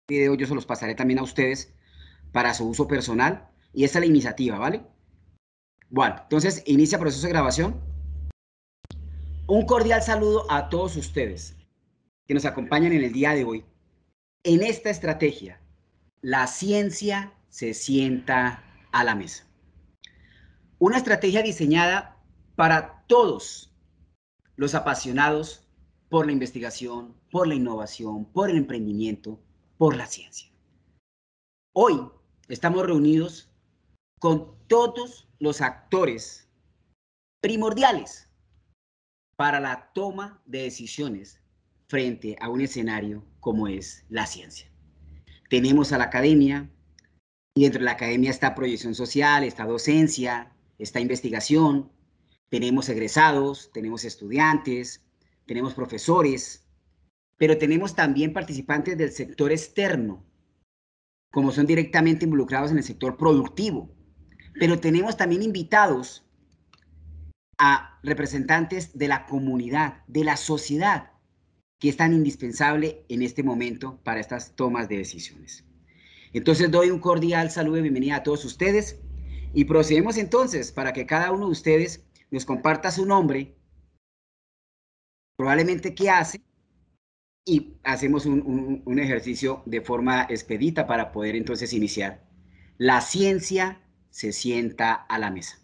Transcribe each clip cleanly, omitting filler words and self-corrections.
video yo se los pasaré también a ustedes para su uso personal. Y esta es la iniciativa, ¿vale? Bueno, entonces inicia proceso de grabación. Un cordial saludo a todos ustedes que nos acompañan en el día de hoy. En esta estrategia, la ciencia se sienta a la mesa. Una estrategia diseñada para todos los apasionados por la investigación, por la innovación, por el emprendimiento, por la ciencia. Hoy estamos reunidos con todos los actores primordiales para la toma de decisiones frente a un escenario como es la ciencia. Tenemos a la academia, y dentro de la academia está proyección social, está docencia, está investigación, tenemos egresados, tenemos estudiantes, tenemos profesores, pero tenemos también participantes del sector externo, como son directamente involucrados en el sector productivo, pero tenemos también invitados a representantes de la comunidad, de la sociedad, que es tan indispensable en este momento para estas tomas de decisiones. Entonces doy un cordial saludo y bienvenida a todos ustedes y procedemos entonces para que cada uno de ustedes nos comparta su nombre, probablemente qué hace, y hacemos un ejercicio de forma expedita para poder entonces iniciar. La ciencia se sienta a la mesa.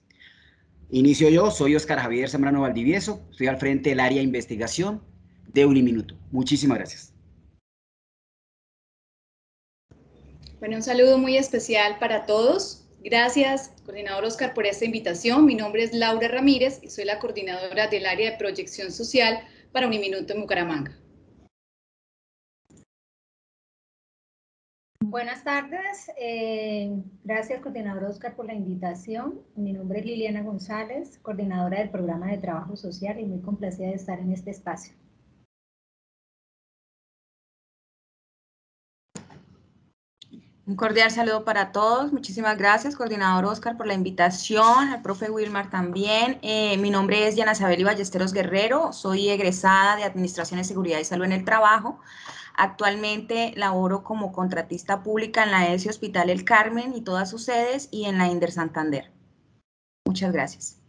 Inicio yo, soy Óscar Javier Zambrano Valdivieso, estoy al frente del área de investigación de Uniminuto. Muchísimas gracias. Bueno, un saludo muy especial para todos. Gracias, coordinador Óscar, por esta invitación. Mi nombre es Laura Ramírez y soy la coordinadora del área de proyección social para Uniminuto en Bucaramanga. Buenas tardes, gracias coordinador Óscar por la invitación. Mi nombre es Liliana González, coordinadora del programa de trabajo social y muy complacida de estar en este espacio. Un cordial saludo para todos, muchísimas gracias coordinador Óscar por la invitación, al profe Wilmar también. Mi nombre es Diana Sabeli Ballesteros Guerrero, soy egresada de Administración de Seguridad y Salud en el Trabajo. Actualmente laboro como contratista pública en la ESI Hospital El Carmen y todas sus sedes y en la INDER Santander. Muchas gracias.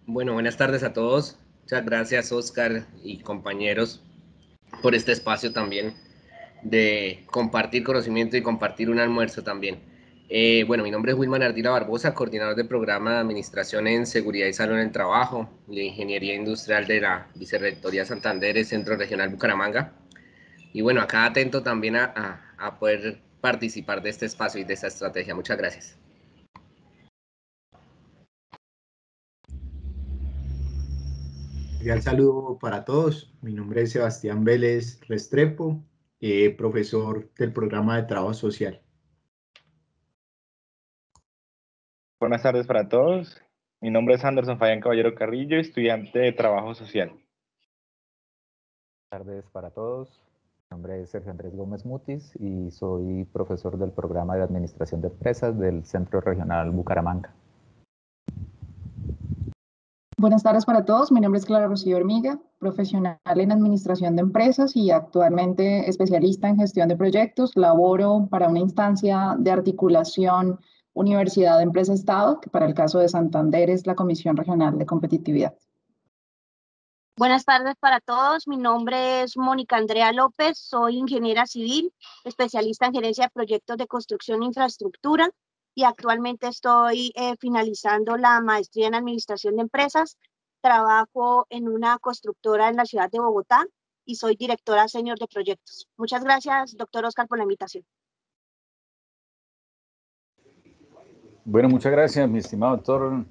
Bueno, buenas tardes a todos. Muchas gracias, Óscar y compañeros, por este espacio también de compartir conocimiento y compartir un almuerzo también. Bueno, mi nombre es Wilman Ardila Barbosa, coordinador del programa de Administración en Seguridad y Salud en el Trabajo y de Ingeniería Industrial de la Vicerrectoría Santander, Centro Regional Bucaramanga. Y bueno, acá atento también a poder participar de este espacio y de esta estrategia. Muchas gracias. Un saludo para todos. Mi nombre es Sebastián Vélez Restrepo, profesor del programa de trabajo social. Buenas tardes para todos. Mi nombre es Anderson Fabián Caballero Carrillo, estudiante de trabajo social. Buenas tardes para todos. Mi nombre es Sergio Andrés Gómez Mutis y soy profesor del programa de Administración de Empresas del Centro Regional Bucaramanga. Buenas tardes para todos, mi nombre es Clara Rocío Hormiga, profesional en Administración de Empresas y actualmente especialista en gestión de proyectos. Laboro para una instancia de articulación Universidad, Empresa, Estado, que para el caso de Santander es la Comisión Regional de Competitividad. Buenas tardes para todos, mi nombre es Mónica Andrea López, soy ingeniera civil, especialista en gerencia de proyectos de construcción e infraestructura y actualmente estoy finalizando la maestría en administración de empresas. Trabajo en una constructora en la ciudad de Bogotá y soy directora senior de proyectos. Muchas gracias, doctor Óscar, por la invitación. Bueno, muchas gracias, mi estimado doctor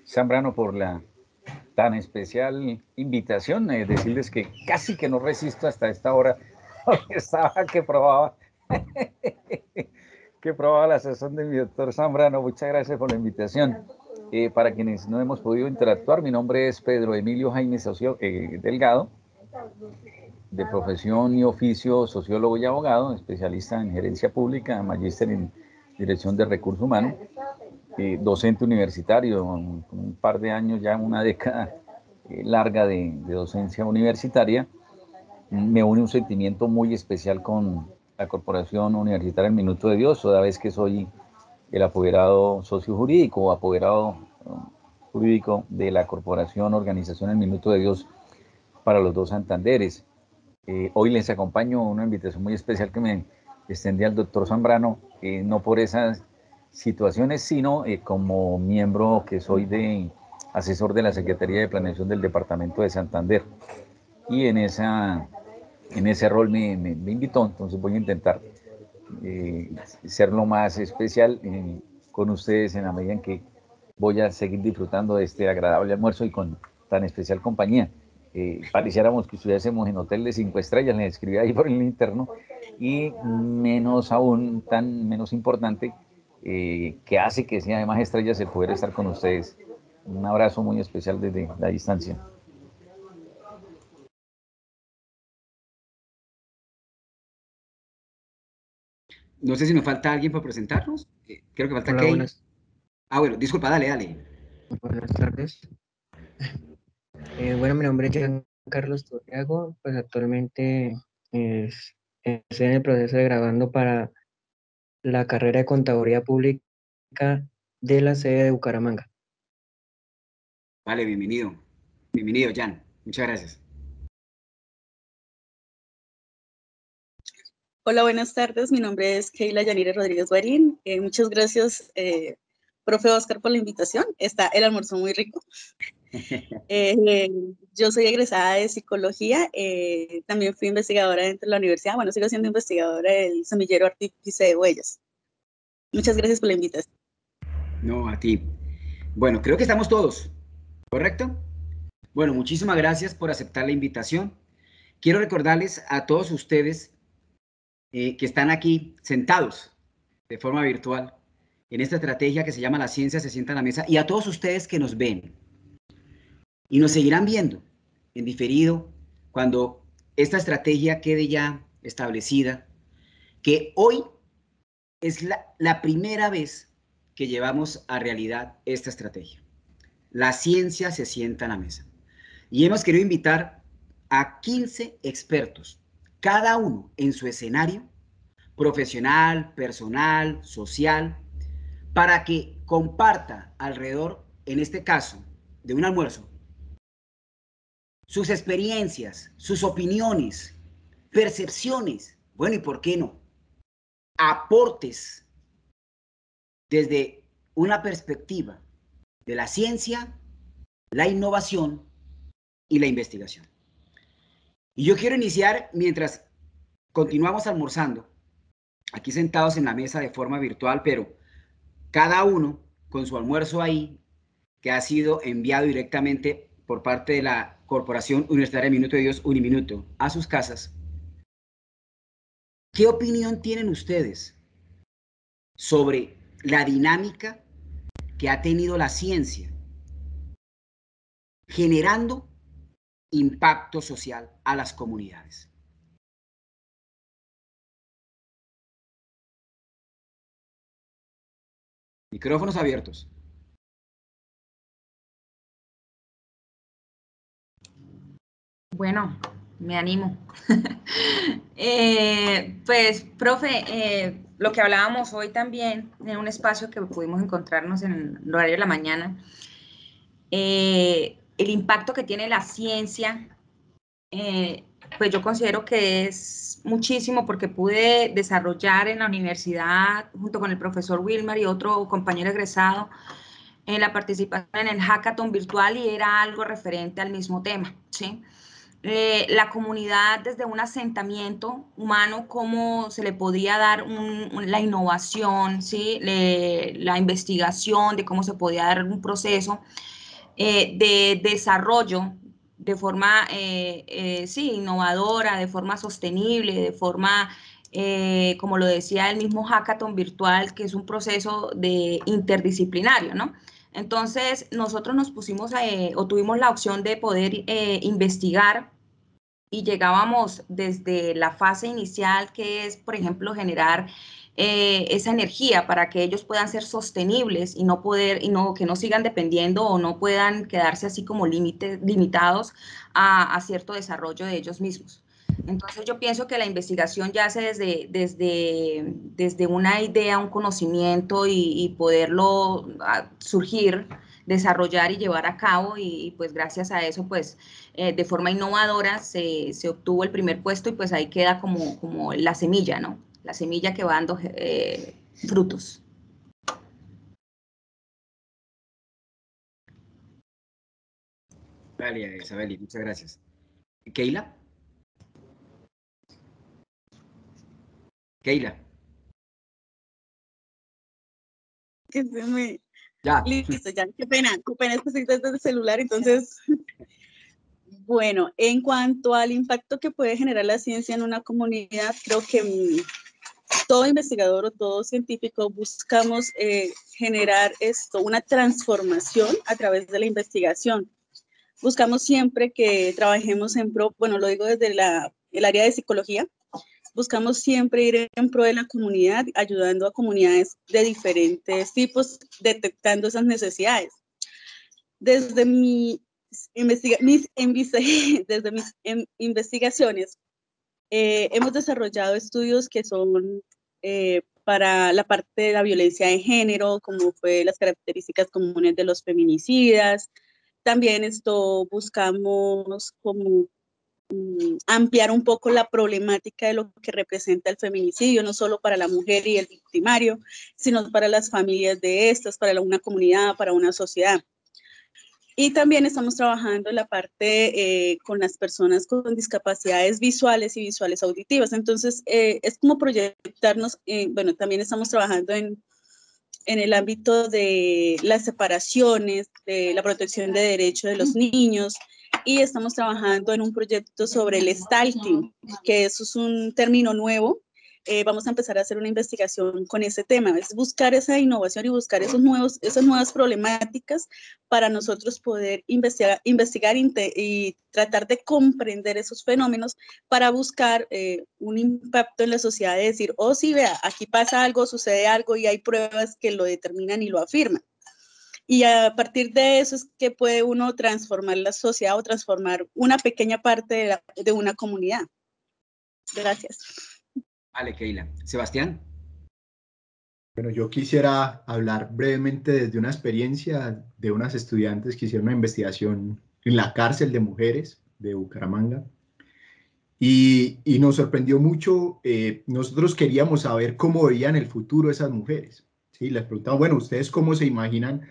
Zambrano, por la tan especial invitación. Decirles que casi que no resisto hasta esta hora, porque estaba que probaba la sesión de mi doctor Zambrano. Muchas gracias por la invitación. Para quienes no hemos podido interactuar, mi nombre es Pedro Emilio Jaime Delgado, de profesión y oficio sociólogo y abogado, especialista en gerencia pública, magíster en dirección de recursos humanos, docente universitario, con un par de años, ya una década larga de docencia universitaria, me une un sentimiento muy especial con la Corporación Universitaria El Minuto de Dios, toda vez que soy el apoderado socio jurídico o apoderado jurídico de la Corporación Organización El Minuto de Dios para los dos Santanderes. Hoy les acompaño una invitación muy especial que me extendí al doctor Zambrano, no por esas situaciones, sino como miembro que soy de asesor de la Secretaría de Planeación del Departamento de Santander. Y en ese rol me invitó, entonces voy a intentar ser lo más especial con ustedes en la medida en que voy a seguir disfrutando de este agradable almuerzo y con tan especial compañía. Pareciéramos que estuviésemos en hotel de 5 estrellas, les escribí ahí por el interno, y menos aún, tan menos importante, que hace que sea de más estrellas el poder estar con ustedes. Un abrazo muy especial desde la distancia. No sé si nos falta alguien para presentarnos. Creo que falta Hola, Key. buenas. Bueno, disculpa, dale. Buenas tardes. Bueno, mi nombre es Carlos Torriago, pues actualmente estoy en el proceso de graduando para la carrera de Contaduría Pública de la sede de Bucaramanga. Vale, bienvenido. Bienvenido, Jan. Muchas gracias. Hola, buenas tardes. Mi nombre es Keila Yanire Rodríguez Guarín. Muchas gracias, profe Oscar, por la invitación. Está el almuerzo muy rico. Yo soy egresada de psicología. También fui investigadora dentro de la universidad. Bueno, sigo siendo investigadora del semillero artífice de huellas. Muchas gracias por la invitación. No, a ti. Bueno, creo que estamos todos, ¿correcto? Bueno, muchísimas gracias por aceptar la invitación. Quiero recordarles a todos ustedes que están aquí sentados de forma virtual en esta estrategia que se llama La Ciencia se sienta a la mesa, y a todos ustedes que nos ven y nos seguirán viendo en diferido cuando esta estrategia quede ya establecida, que hoy es la primera vez que llevamos a realidad esta estrategia. La ciencia se sienta a la mesa. Y hemos querido invitar a 15 expertos, cada uno en su escenario, profesional, personal, social, para que comparta alrededor, en este caso, de un almuerzo, sus experiencias, sus opiniones, percepciones, bueno, ¿y por qué no? Aportes desde una perspectiva de la ciencia, la innovación y la investigación. Y yo quiero iniciar mientras continuamos almorzando, aquí sentados en la mesa de forma virtual, pero cada uno con su almuerzo ahí, que ha sido enviado directamente por parte de la Corporación Universitaria Minuto de Dios, Uniminuto, a sus casas. ¿Qué opinión tienen ustedes sobre la dinámica que ha tenido la ciencia generando impacto social a las comunidades? Micrófonos abiertos. Bueno, me animo. Pues, profe, lo que hablábamos hoy también en un espacio que pudimos encontrarnos en el horario de la mañana, el impacto que tiene la ciencia, pues yo considero que es muchísimo, porque pude desarrollar en la universidad junto con el profesor Wilmar y otro compañero egresado en la participación en el hackathon virtual, y era algo referente al mismo tema, ¿sí? La comunidad desde un asentamiento humano, cómo se le podría dar la innovación, ¿sí? La investigación, de cómo se podía dar un proceso de desarrollo de forma sí, innovadora, de forma sostenible, de forma, como lo decía el mismo hackathon virtual, que es un proceso interdisciplinario, ¿no? Entonces, nosotros nos pusimos o tuvimos la opción de poder investigar, y llegábamos desde la fase inicial, que es, por ejemplo, generar esa energía para que ellos puedan ser sostenibles y que no sigan dependiendo o no puedan quedarse así como limitados a cierto desarrollo de ellos mismos. Entonces yo pienso que la investigación ya se desde una idea, un conocimiento y poderlo surgir, desarrollar y llevar a cabo y pues gracias a eso pues de forma innovadora se obtuvo el primer puesto y pues ahí queda como la semilla, ¿no? La semilla que va dando frutos. Vale, Isabeli, muchas gracias. ¿Keila? Keila. Que se me... Ya. Listo, ya, qué pena es que estoy desde el celular, entonces... Bueno, en cuanto al impacto que puede generar la ciencia en una comunidad, creo que todo investigador o todo científico buscamos generar una transformación a través de la investigación. Buscamos siempre que trabajemos en pro, bueno, lo digo desde el área de psicología, buscamos siempre ir en pro de la comunidad, ayudando a comunidades de diferentes tipos, detectando esas necesidades. Desde mis investigaciones, hemos desarrollado estudios que son para la parte de la violencia de género, como fue las características comunes de los feminicidas. También buscamos como ampliar un poco la problemática de lo que representa el feminicidio, no solo para la mujer y el victimario, sino para las familias de estas, para una comunidad, para una sociedad. Y también estamos trabajando en la parte con las personas con discapacidades visuales y visuales auditivas. Entonces, es como proyectarnos, bueno, también estamos trabajando en el ámbito de las separaciones, de la protección de derechos de los niños, y estamos trabajando en un proyecto sobre el stalking, que eso es un término nuevo. Vamos a empezar a hacer una investigación con ese tema, es buscar esa innovación y buscar esas nuevas problemáticas para nosotros poder investigar y tratar de comprender esos fenómenos para buscar un impacto en la sociedad, de decir, oh sí, vea, aquí pasa algo, sucede algo y hay pruebas que lo determinan y lo afirman. Y a partir de eso es que puede uno transformar la sociedad o transformar una pequeña parte de una comunidad. Gracias. Vale, Keila. Sebastián. Bueno, yo quisiera hablar brevemente desde una experiencia de unas estudiantes que hicieron una investigación en la cárcel de mujeres de Bucaramanga. Y nos sorprendió mucho, nosotros queríamos saber cómo veían el futuro esas mujeres. ¿Sí? Les preguntaba, bueno, ¿ustedes cómo se imaginan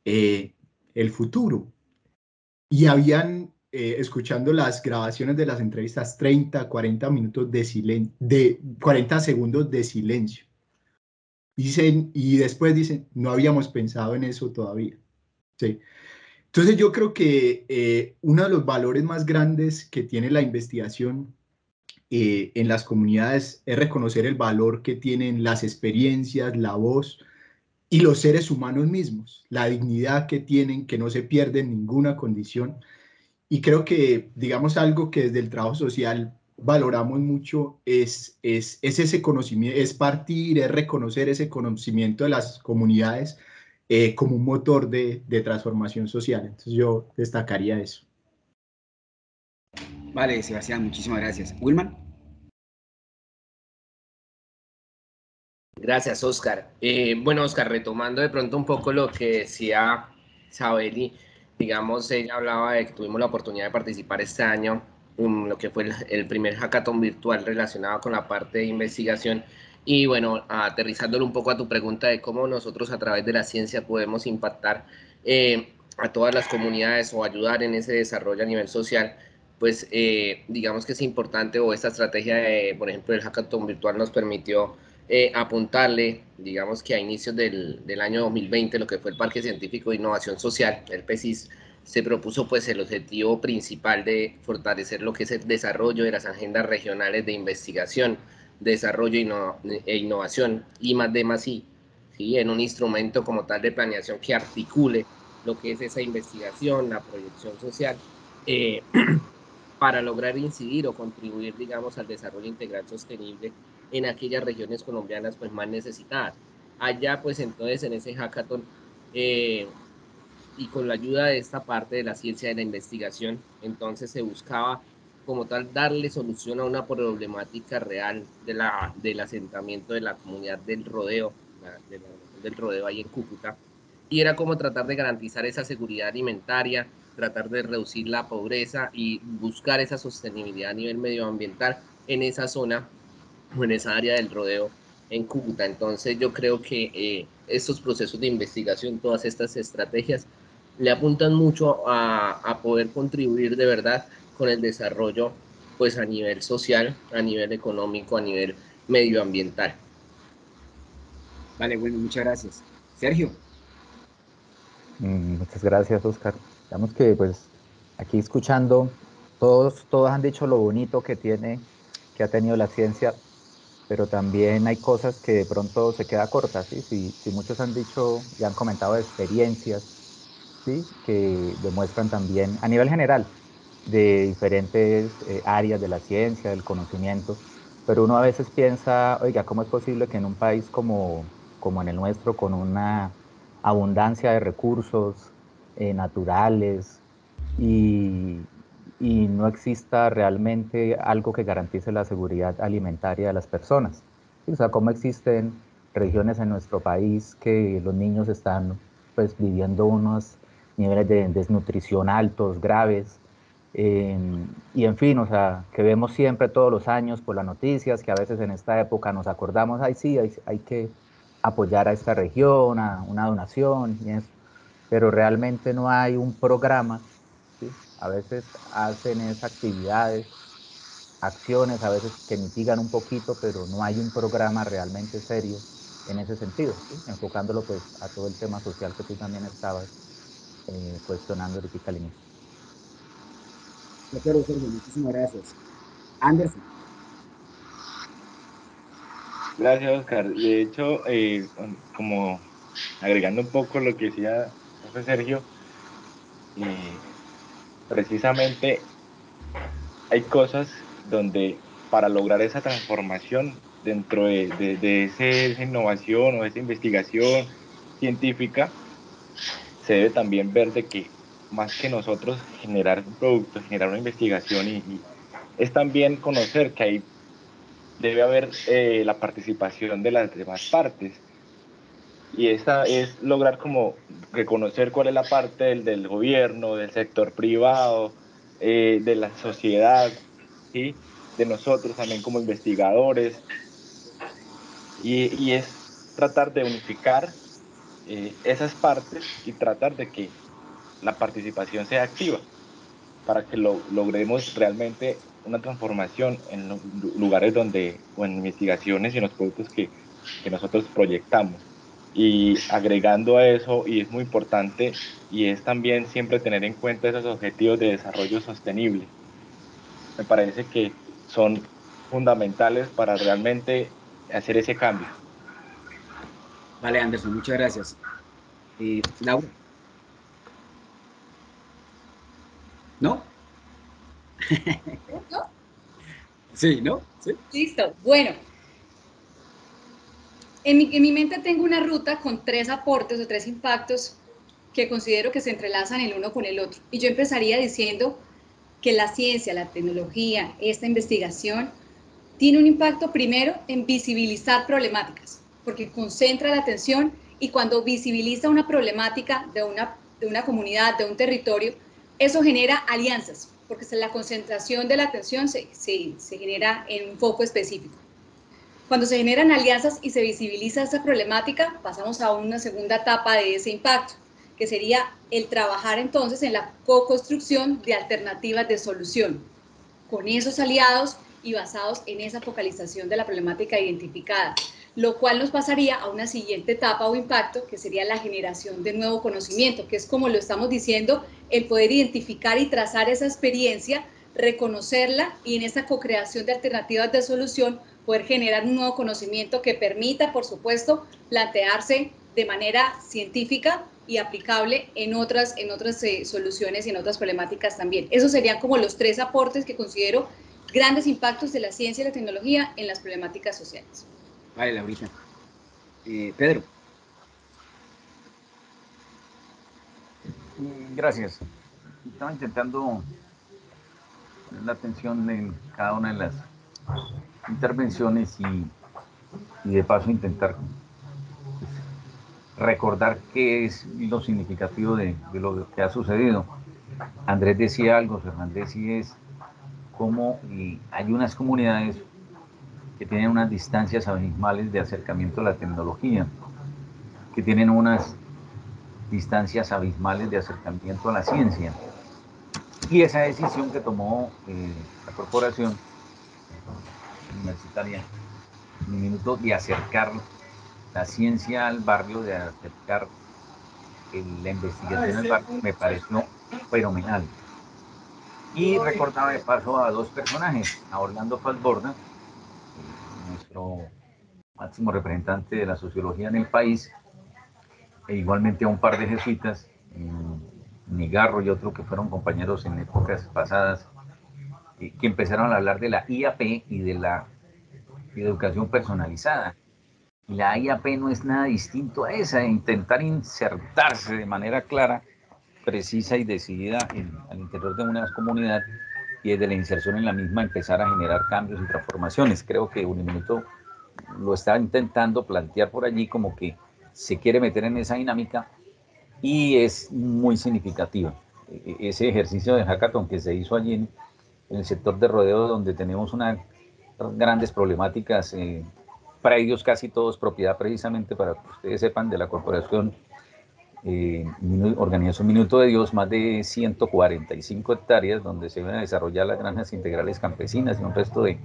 el futuro? Y habían, escuchando las grabaciones de las entrevistas, 30, 40 minutos de 40 segundos de silencio. Dicen, y después dicen, no habíamos pensado en eso todavía. ¿Sí? Entonces yo creo que uno de los valores más grandes que tiene la investigación en las comunidades es reconocer el valor que tienen las experiencias, la voz y los seres humanos mismos, la dignidad que tienen, que no se pierde en ninguna condición. Y creo que, digamos, algo que desde el trabajo social valoramos mucho es ese conocimiento, es partir, es reconocer ese conocimiento de las comunidades como un motor de transformación social. Entonces yo destacaría eso. Vale, Sebastián, muchísimas gracias. Wilman. Gracias, Oscar. Bueno, Oscar, retomando de pronto un poco lo que decía Isabeli, digamos, ella hablaba de que tuvimos la oportunidad de participar este año en lo que fue el primer hackathon virtual relacionado con la parte de investigación. Y bueno, aterrizándolo un poco a tu pregunta de cómo nosotros a través de la ciencia podemos impactar a todas las comunidades o ayudar en ese desarrollo a nivel social, pues digamos que es importante, o esta estrategia de, por ejemplo, el hackathon virtual nos permitió apuntarle, digamos que a inicios del año 2020, lo que fue el Parque Científico de Innovación Social, el PECIS, se propuso pues el objetivo principal de fortalecer lo que es el desarrollo de las agendas regionales de investigación, desarrollo e innovación, I+D+I, ¿sí? En un instrumento como tal de planeación que articule lo que es esa investigación, la proyección social, para lograr incidir o contribuir, digamos, al desarrollo integral sostenible en aquellas regiones colombianas pues más necesitadas. Allá pues entonces en ese hackathon y con la ayuda de esta parte de la ciencia de la investigación, entonces se buscaba como tal darle solución a una problemática real del asentamiento de la comunidad del Rodeo, del Rodeo ahí en Cúcuta, y era como tratar de garantizar esa seguridad alimentaria, tratar de reducir la pobreza y buscar esa sostenibilidad a nivel medioambiental en esa zona o en esa área del Rodeo en Cúcuta. Entonces yo creo que estos procesos de investigación, todas estas estrategias, le apuntan mucho a poder contribuir de verdad con el desarrollo pues a nivel social, a nivel económico, a nivel medioambiental. Vale, bueno, muchas gracias. Sergio. Muchas gracias, Oscar. Digamos que pues aquí escuchando, todos han dicho lo bonito que ha tenido la ciencia, pero también hay cosas que de pronto se queda corta, ¿sí? Si muchos han dicho y han comentado experiencias, ¿sí? Que demuestran también a nivel general de diferentes áreas de la ciencia, del conocimiento, pero uno a veces piensa, oiga, ¿cómo es posible que en un país como en el nuestro, con una abundancia de recursos naturales y, y no exista realmente algo que garantice la seguridad alimentaria de las personas? O sea, ¿cómo existen regiones en nuestro país que los niños están pues viviendo unos niveles de desnutrición altos, graves? Y en fin, o sea, que vemos siempre todos los años por las noticias, que a veces en esta época nos acordamos, ay, sí, hay que apoyar a esta región, a una donación y eso, pero realmente no hay un programa, ¿sí? A veces hacen esas actividades, acciones, a veces que mitigan un poquito, pero no hay un programa realmente serio en ese sentido, ¿sí? Enfocándolo pues a todo el tema social que tú también estabas cuestionando ahorita al inicio. De acuerdo, Sergio, muchísimas gracias. Anderson. Gracias, Oscar. De hecho, como agregando un poco lo que decía el profe Sergio, precisamente hay cosas donde para lograr esa transformación dentro de esa innovación o esa investigación científica, se debe también ver de que más que nosotros generar un producto, generar una investigación y es también conocer que hay, debe haber la participación de las demás partes. Y esta es lograr como reconocer cuál es la parte del gobierno, del sector privado, de la sociedad, ¿sí? De nosotros también como investigadores. Y es tratar de unificar esas partes y tratar de que la participación sea activa para que logremos realmente una transformación en los lugares donde, o en investigaciones y en los productos que nosotros proyectamos. Y agregando a eso, y es muy importante, y es también siempre tener en cuenta esos objetivos de desarrollo sostenible. Me parece que son fundamentales para realmente hacer ese cambio. Vale, Anderson, muchas gracias. Laura. ¿No? ¿No? Sí, ¿no? Sí. Listo. Bueno, en mi mente tengo una ruta con 3 aportes o 3 impactos que considero que se entrelazan el uno con el otro. Y yo empezaría diciendo que la ciencia, la tecnología, esta investigación, tiene un impacto primero en visibilizar problemáticas, porque concentra la atención y cuando visibiliza una problemática de una comunidad, de un territorio, eso genera alianzas, porque la concentración de la atención se genera en un foco específico. Cuando se generan alianzas y se visibiliza esa problemática, pasamos a una segunda etapa de ese impacto, que sería el trabajar entonces en la co-construcción de alternativas de solución con esos aliados y basados en esa focalización de la problemática identificada, lo cual nos pasaría a una siguiente etapa o impacto, que sería la generación de nuevo conocimiento, que es como lo estamos diciendo, el poder identificar y trazar esa experiencia, reconocerla y en esa co-creación de alternativas de solución poder generar un nuevo conocimiento que permita, por supuesto, plantearse de manera científica y aplicable en otras soluciones y en otras problemáticas también. Esos serían como los 3 aportes que considero grandes impactos de la ciencia y la tecnología en las problemáticas sociales. Vale, Laurita. Pedro. Gracias. Estaba intentando la atención en cada una de las intervenciones y de paso intentar pues, recordar qué es lo significativo de lo que ha sucedido. Andrés decía algo, Fernández, y es cómo hay unas comunidades que tienen unas distancias abismales de acercamiento a la tecnología, que tienen unas distancias abismales de acercamiento a la ciencia. Y esa decisión que tomó la corporación universitaria, un minuto, de acercar la ciencia al barrio, de acercar la investigación al barrio, me pareció fenomenal. Y recordaba de paso a dos personajes, a Orlando Falsborda, nuestro máximo representante de la sociología en el país, e igualmente a un par de jesuitas, Nigarro y otro que fueron compañeros en épocas pasadas, que empezaron a hablar de la IAP y de la educación personalizada. Y la IAP no es nada distinto a esa, intentar insertarse de manera clara, precisa y decidida al interior de una comunidad, y desde la inserción en la misma empezar a generar cambios y transformaciones. Creo que Uniminuto lo está intentando plantear por allí como que se quiere meter en esa dinámica y es muy significativa. Ese ejercicio de hackathon que se hizo allí en el sector de Rodeo, donde tenemos unas grandes problemáticas, predios casi todos propiedad precisamente, para que ustedes sepan, de la corporación Organización Minuto de Dios, más de 145 hectáreas donde se van a desarrollar las granjas integrales campesinas y un resto de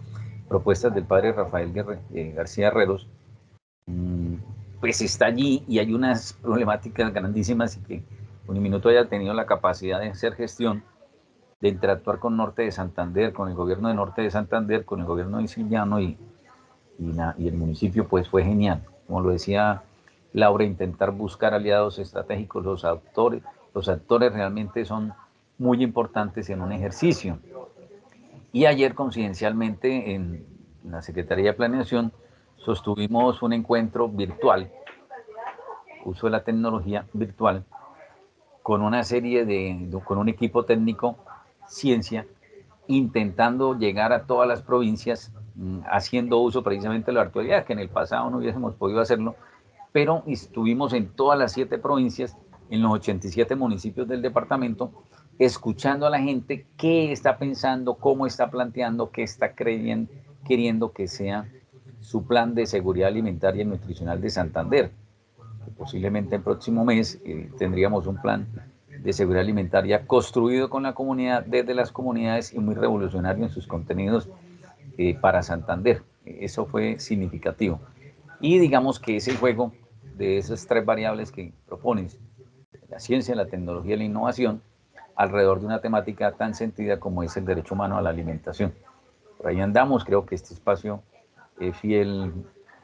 propuestas del padre Rafael García Herreros, pues está allí y hay unas problemáticas grandísimas, y que Uniminuto haya tenido la capacidad de hacer gestión, de interactuar con Norte de Santander, con el gobierno de Norte de Santander, con el gobierno de Siciliano y el municipio, pues fue genial. Como lo decía Laura, intentar buscar aliados estratégicos, los actores realmente son muy importantes en un ejercicio. Y ayer coincidencialmente en la Secretaría de Planeación sostuvimos un encuentro virtual, uso de la tecnología virtual, con una serie con un equipo técnico, ciencia, intentando llegar a todas las provincias, haciendo uso precisamente de la virtualidad, que en el pasado no hubiésemos podido hacerlo, pero estuvimos en todas las 7 provincias, en los 87 municipios del departamento, escuchando a la gente qué está pensando, cómo está planteando, qué está queriendo que sea su plan de seguridad alimentaria y nutricional de Santander. Posiblemente el próximo mes tendríamos un plan de seguridad alimentaria construido con la comunidad, desde las comunidades, y muy revolucionario en sus contenidos para Santander. Eso fue significativo. Y digamos que ese juego de esas 3 variables que propones, la ciencia, la tecnología y la innovación, alrededor de una temática tan sentida como es el derecho humano a la alimentación. Por ahí andamos, creo que este espacio es fiel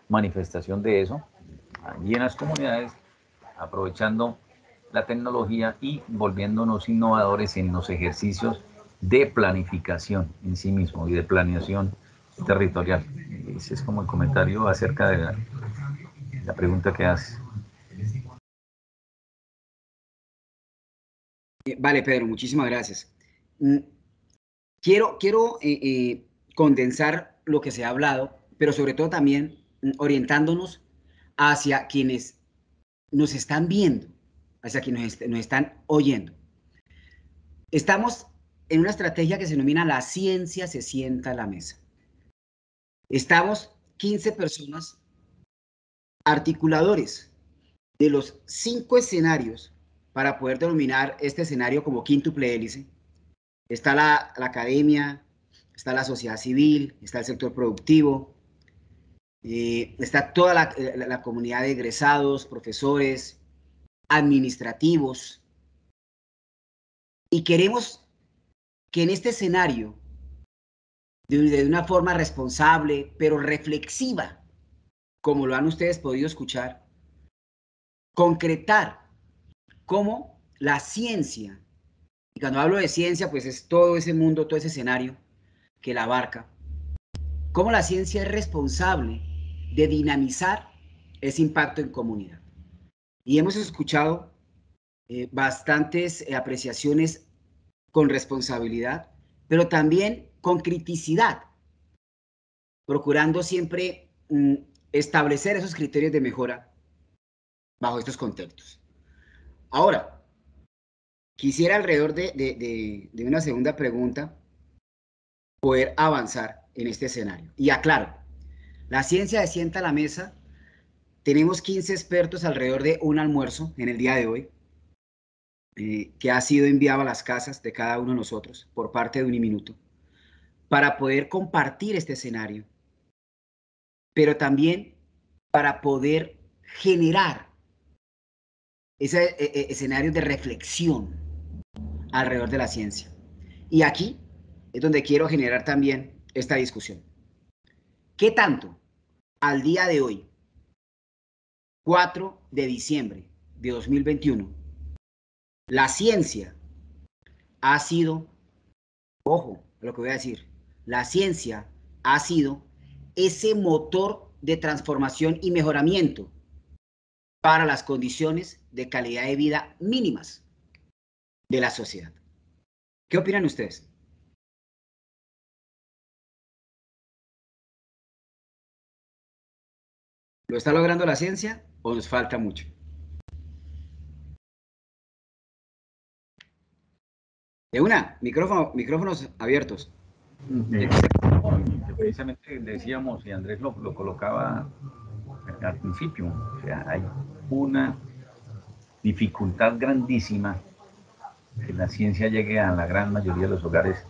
manifestación de eso, allí en las comunidades, aprovechando la tecnología y volviéndonos innovadores en los ejercicios de planificación en sí mismo y de planeación territorial. Ese es como el comentario acerca de la pregunta que haces. Vale, Pedro, muchísimas gracias. Quiero condensar lo que se ha hablado, pero sobre todo también orientándonos hacia quienes nos están viendo, hacia quienes nos están oyendo. Estamos en una estrategia que se denomina la ciencia se sienta a la mesa. Estamos 15 personas articuladores de los 5 escenarios para poder denominar este escenario como quíntuple hélice. Está la academia, está la sociedad civil, está el sector productivo, está toda la comunidad de egresados, profesores, administrativos. Y queremos que en este escenario, de una forma responsable, pero reflexiva, como lo han ustedes podido escuchar, concretar cómo la ciencia, y cuando hablo de ciencia, pues es todo ese mundo, todo ese escenario que la abarca, cómo la ciencia es responsable de dinamizar ese impacto en comunidad. Y hemos escuchado bastantes apreciaciones con responsabilidad, pero también con criticidad, procurando siempre establecer esos criterios de mejora bajo estos contextos. Ahora, quisiera alrededor de una segunda pregunta poder avanzar en este escenario. Y aclaro, la ciencia se sienta a la mesa, tenemos 15 expertos alrededor de un almuerzo en el día de hoy, que ha sido enviado a las casas de cada uno de nosotros por parte de Uniminuto, para poder compartir este escenario, pero también para poder generar ese escenario de reflexión alrededor de la ciencia. Y aquí es donde quiero generar también esta discusión. ¿Qué tanto al día de hoy, 4 de diciembre de 2021, la ciencia ha sido, ojo, lo que voy a decir, la ciencia ha sido ese motor de transformación y mejoramiento para las condiciones de calidad de vida mínimas de la sociedad? ¿Qué opinan ustedes? ¿Lo está logrando la ciencia o nos falta mucho? De una, micrófonos abiertos. Precisamente decíamos, y Andrés lo colocaba al principio, o sea, hay una dificultad grandísima que la ciencia llegue a la gran mayoría de los hogares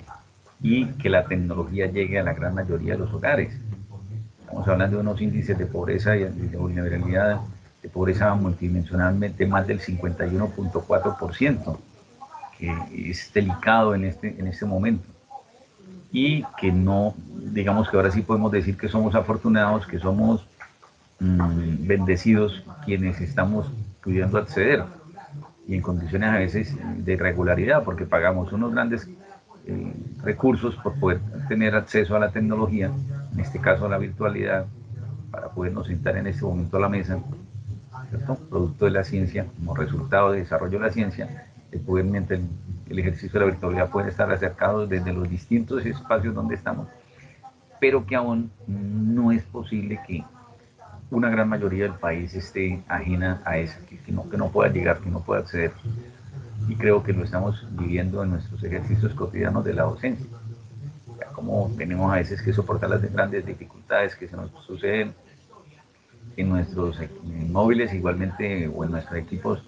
y que la tecnología llegue a la gran mayoría de los hogares. Estamos hablando de unos índices de pobreza y de vulnerabilidad, de pobreza multidimensionalmente más del 51.4%, que es delicado en este momento. Y que no, digamos que ahora sí podemos decir que somos afortunados, que somos bendecidos quienes estamos pudiendo acceder, y en condiciones a veces de irregularidad, porque pagamos unos grandes recursos por poder tener acceso a la tecnología, en este caso a la virtualidad, para podernos sentar en este momento a la mesa, ¿cierto? Producto de la ciencia, como resultado de desarrollo de la ciencia, de poder, mediante el ejercicio de la virtualidad, poder estar acercados desde los distintos espacios donde estamos, pero que aún no es posible que una gran mayoría del país esté ajena a eso, que no pueda llegar, que no pueda acceder. Y creo que lo estamos viviendo en nuestros ejercicios cotidianos de la docencia. Ya como tenemos a veces que soportar las grandes dificultades que se nos suceden en nuestros móviles, igualmente, o en nuestros equipos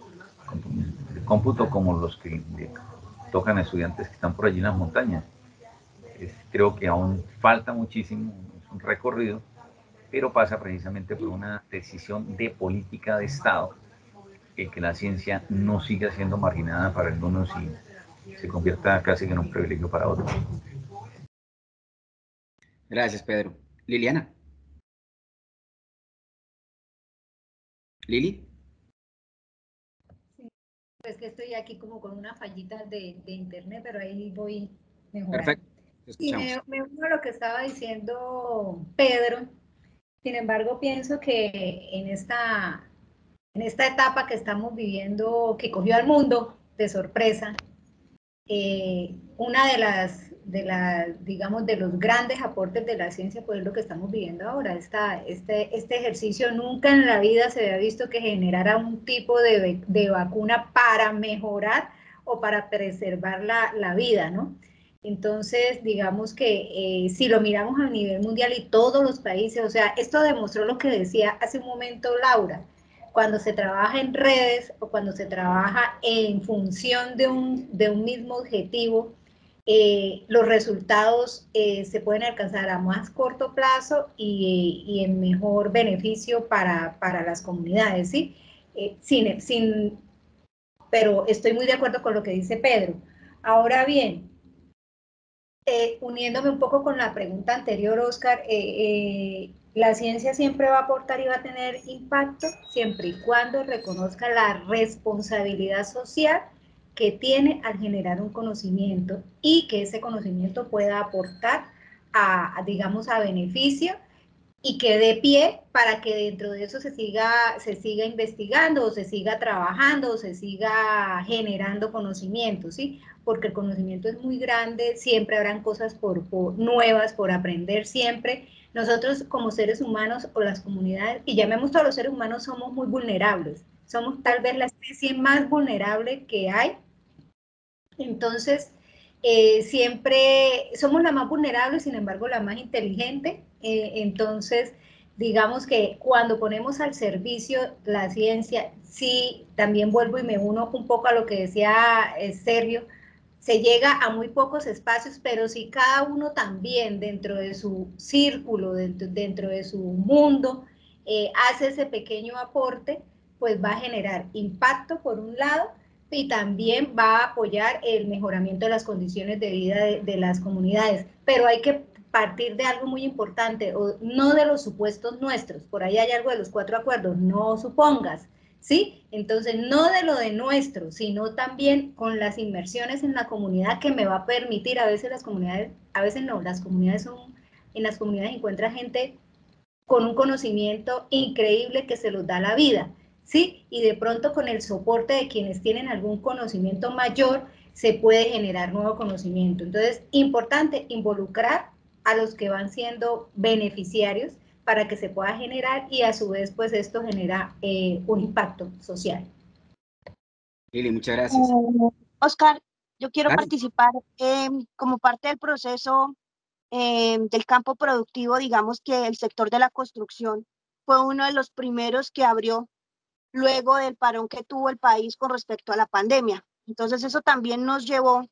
de cómputo, como los que tocan a estudiantes que están por allí en las montañas. Creo que aún falta muchísimo, es un recorrido, pero pasa precisamente por una decisión de política de Estado, que la ciencia no siga siendo marginada para algunos y se convierta casi en un privilegio para otros. Gracias, Pedro. Liliana. Lili. Sí, pues que estoy aquí como con una fallita de internet, pero ahí voy mejorando. Perfecto. Y me uno a lo que estaba diciendo Pedro. Sin embargo, pienso que en esta etapa que estamos viviendo, que cogió al mundo de sorpresa, una digamos, de los grandes aportes de la ciencia, pues es lo que estamos viviendo ahora. Este ejercicio nunca en la vida se había visto que generara un tipo de vacuna para mejorar o para preservar la vida, ¿no? Entonces, digamos que si lo miramos a nivel mundial y todos los países, o sea, esto demostró lo que decía hace un momento Laura. Cuando se trabaja en redes o cuando se trabaja en función de un mismo objetivo, los resultados se pueden alcanzar a más corto plazo y en mejor beneficio para las comunidades, ¿sí? Pero estoy muy de acuerdo con lo que dice Pedro. Ahora bien, uniéndome un poco con la pregunta anterior, Oscar, la ciencia siempre va a aportar y va a tener impacto siempre y cuando reconozca la responsabilidad social que tiene al generar un conocimiento y que ese conocimiento pueda aportar digamos, a beneficio y que dé pie para que dentro de eso se siga investigando o se siga trabajando o se siga generando conocimiento, ¿sí? Porque el conocimiento es muy grande, siempre habrán cosas nuevas por aprender siempre. Nosotros como seres humanos o las comunidades, y llamemos todos los seres humanos, somos muy vulnerables. Somos tal vez la especie más vulnerable que hay. Entonces, siempre somos la más vulnerable, sin embargo, la más inteligente. Entonces, digamos que cuando ponemos al servicio la ciencia, sí, también vuelvo y me uno un poco a lo que decía Sergio, se llega a muy pocos espacios, pero si cada uno también dentro de su círculo, dentro de su mundo, hace ese pequeño aporte, pues va a generar impacto por un lado y también va a apoyar el mejoramiento de las condiciones de vida de las comunidades. Pero hay que partir de algo muy importante, o no de los supuestos nuestros. Por ahí hay algo de los 4 acuerdos, no supongas, ¿sí? Entonces, no de lo de nuestro, sino también con las inmersiones en la comunidad que me va a permitir, a veces las comunidades, a veces no, las comunidades son, en las comunidades encuentra gente con un conocimiento increíble que se los da la vida, ¿sí? Y de pronto con el soporte de quienes tienen algún conocimiento mayor, se puede generar nuevo conocimiento. Entonces, importante involucrar a los que van siendo beneficiarios para que se pueda generar y a su vez, pues esto genera un impacto social. Lili, muchas gracias. Oscar, yo quiero Dale. participar como parte del proceso del campo productivo. Digamos que el sector de la construcción fue uno de los primeros que abrió luego del parón que tuvo el país con respecto a la pandemia. Entonces eso también nos llevó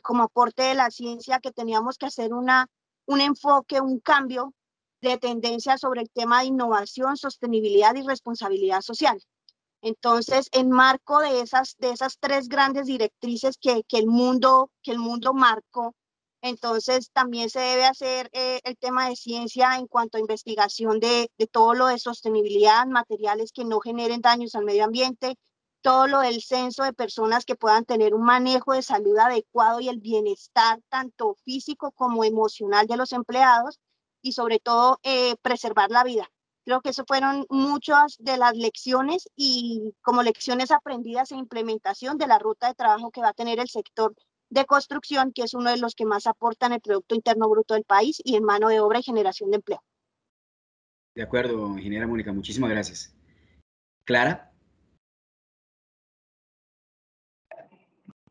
como aporte de la ciencia que teníamos que hacer un enfoque, un cambio de tendencia sobre el tema de innovación, sostenibilidad y responsabilidad social. Entonces, en marco de esas 3 grandes directrices que el mundo marcó, entonces también se debe hacer el tema de ciencia en cuanto a investigación de todo lo de sostenibilidad, materiales que no generen daños al medio ambiente, todo lo del censo de personas que puedan tener un manejo de salud adecuado y el bienestar tanto físico como emocional de los empleados y sobre todo preservar la vida. Creo que eso fueron muchas de las lecciones y como lecciones aprendidas e implementación de la ruta de trabajo que va a tener el sector de construcción, que es uno de los que más aportan el Producto Interno Bruto del país y en mano de obra y generación de empleo. De acuerdo, ingeniera Mónica, muchísimas gracias. Clara.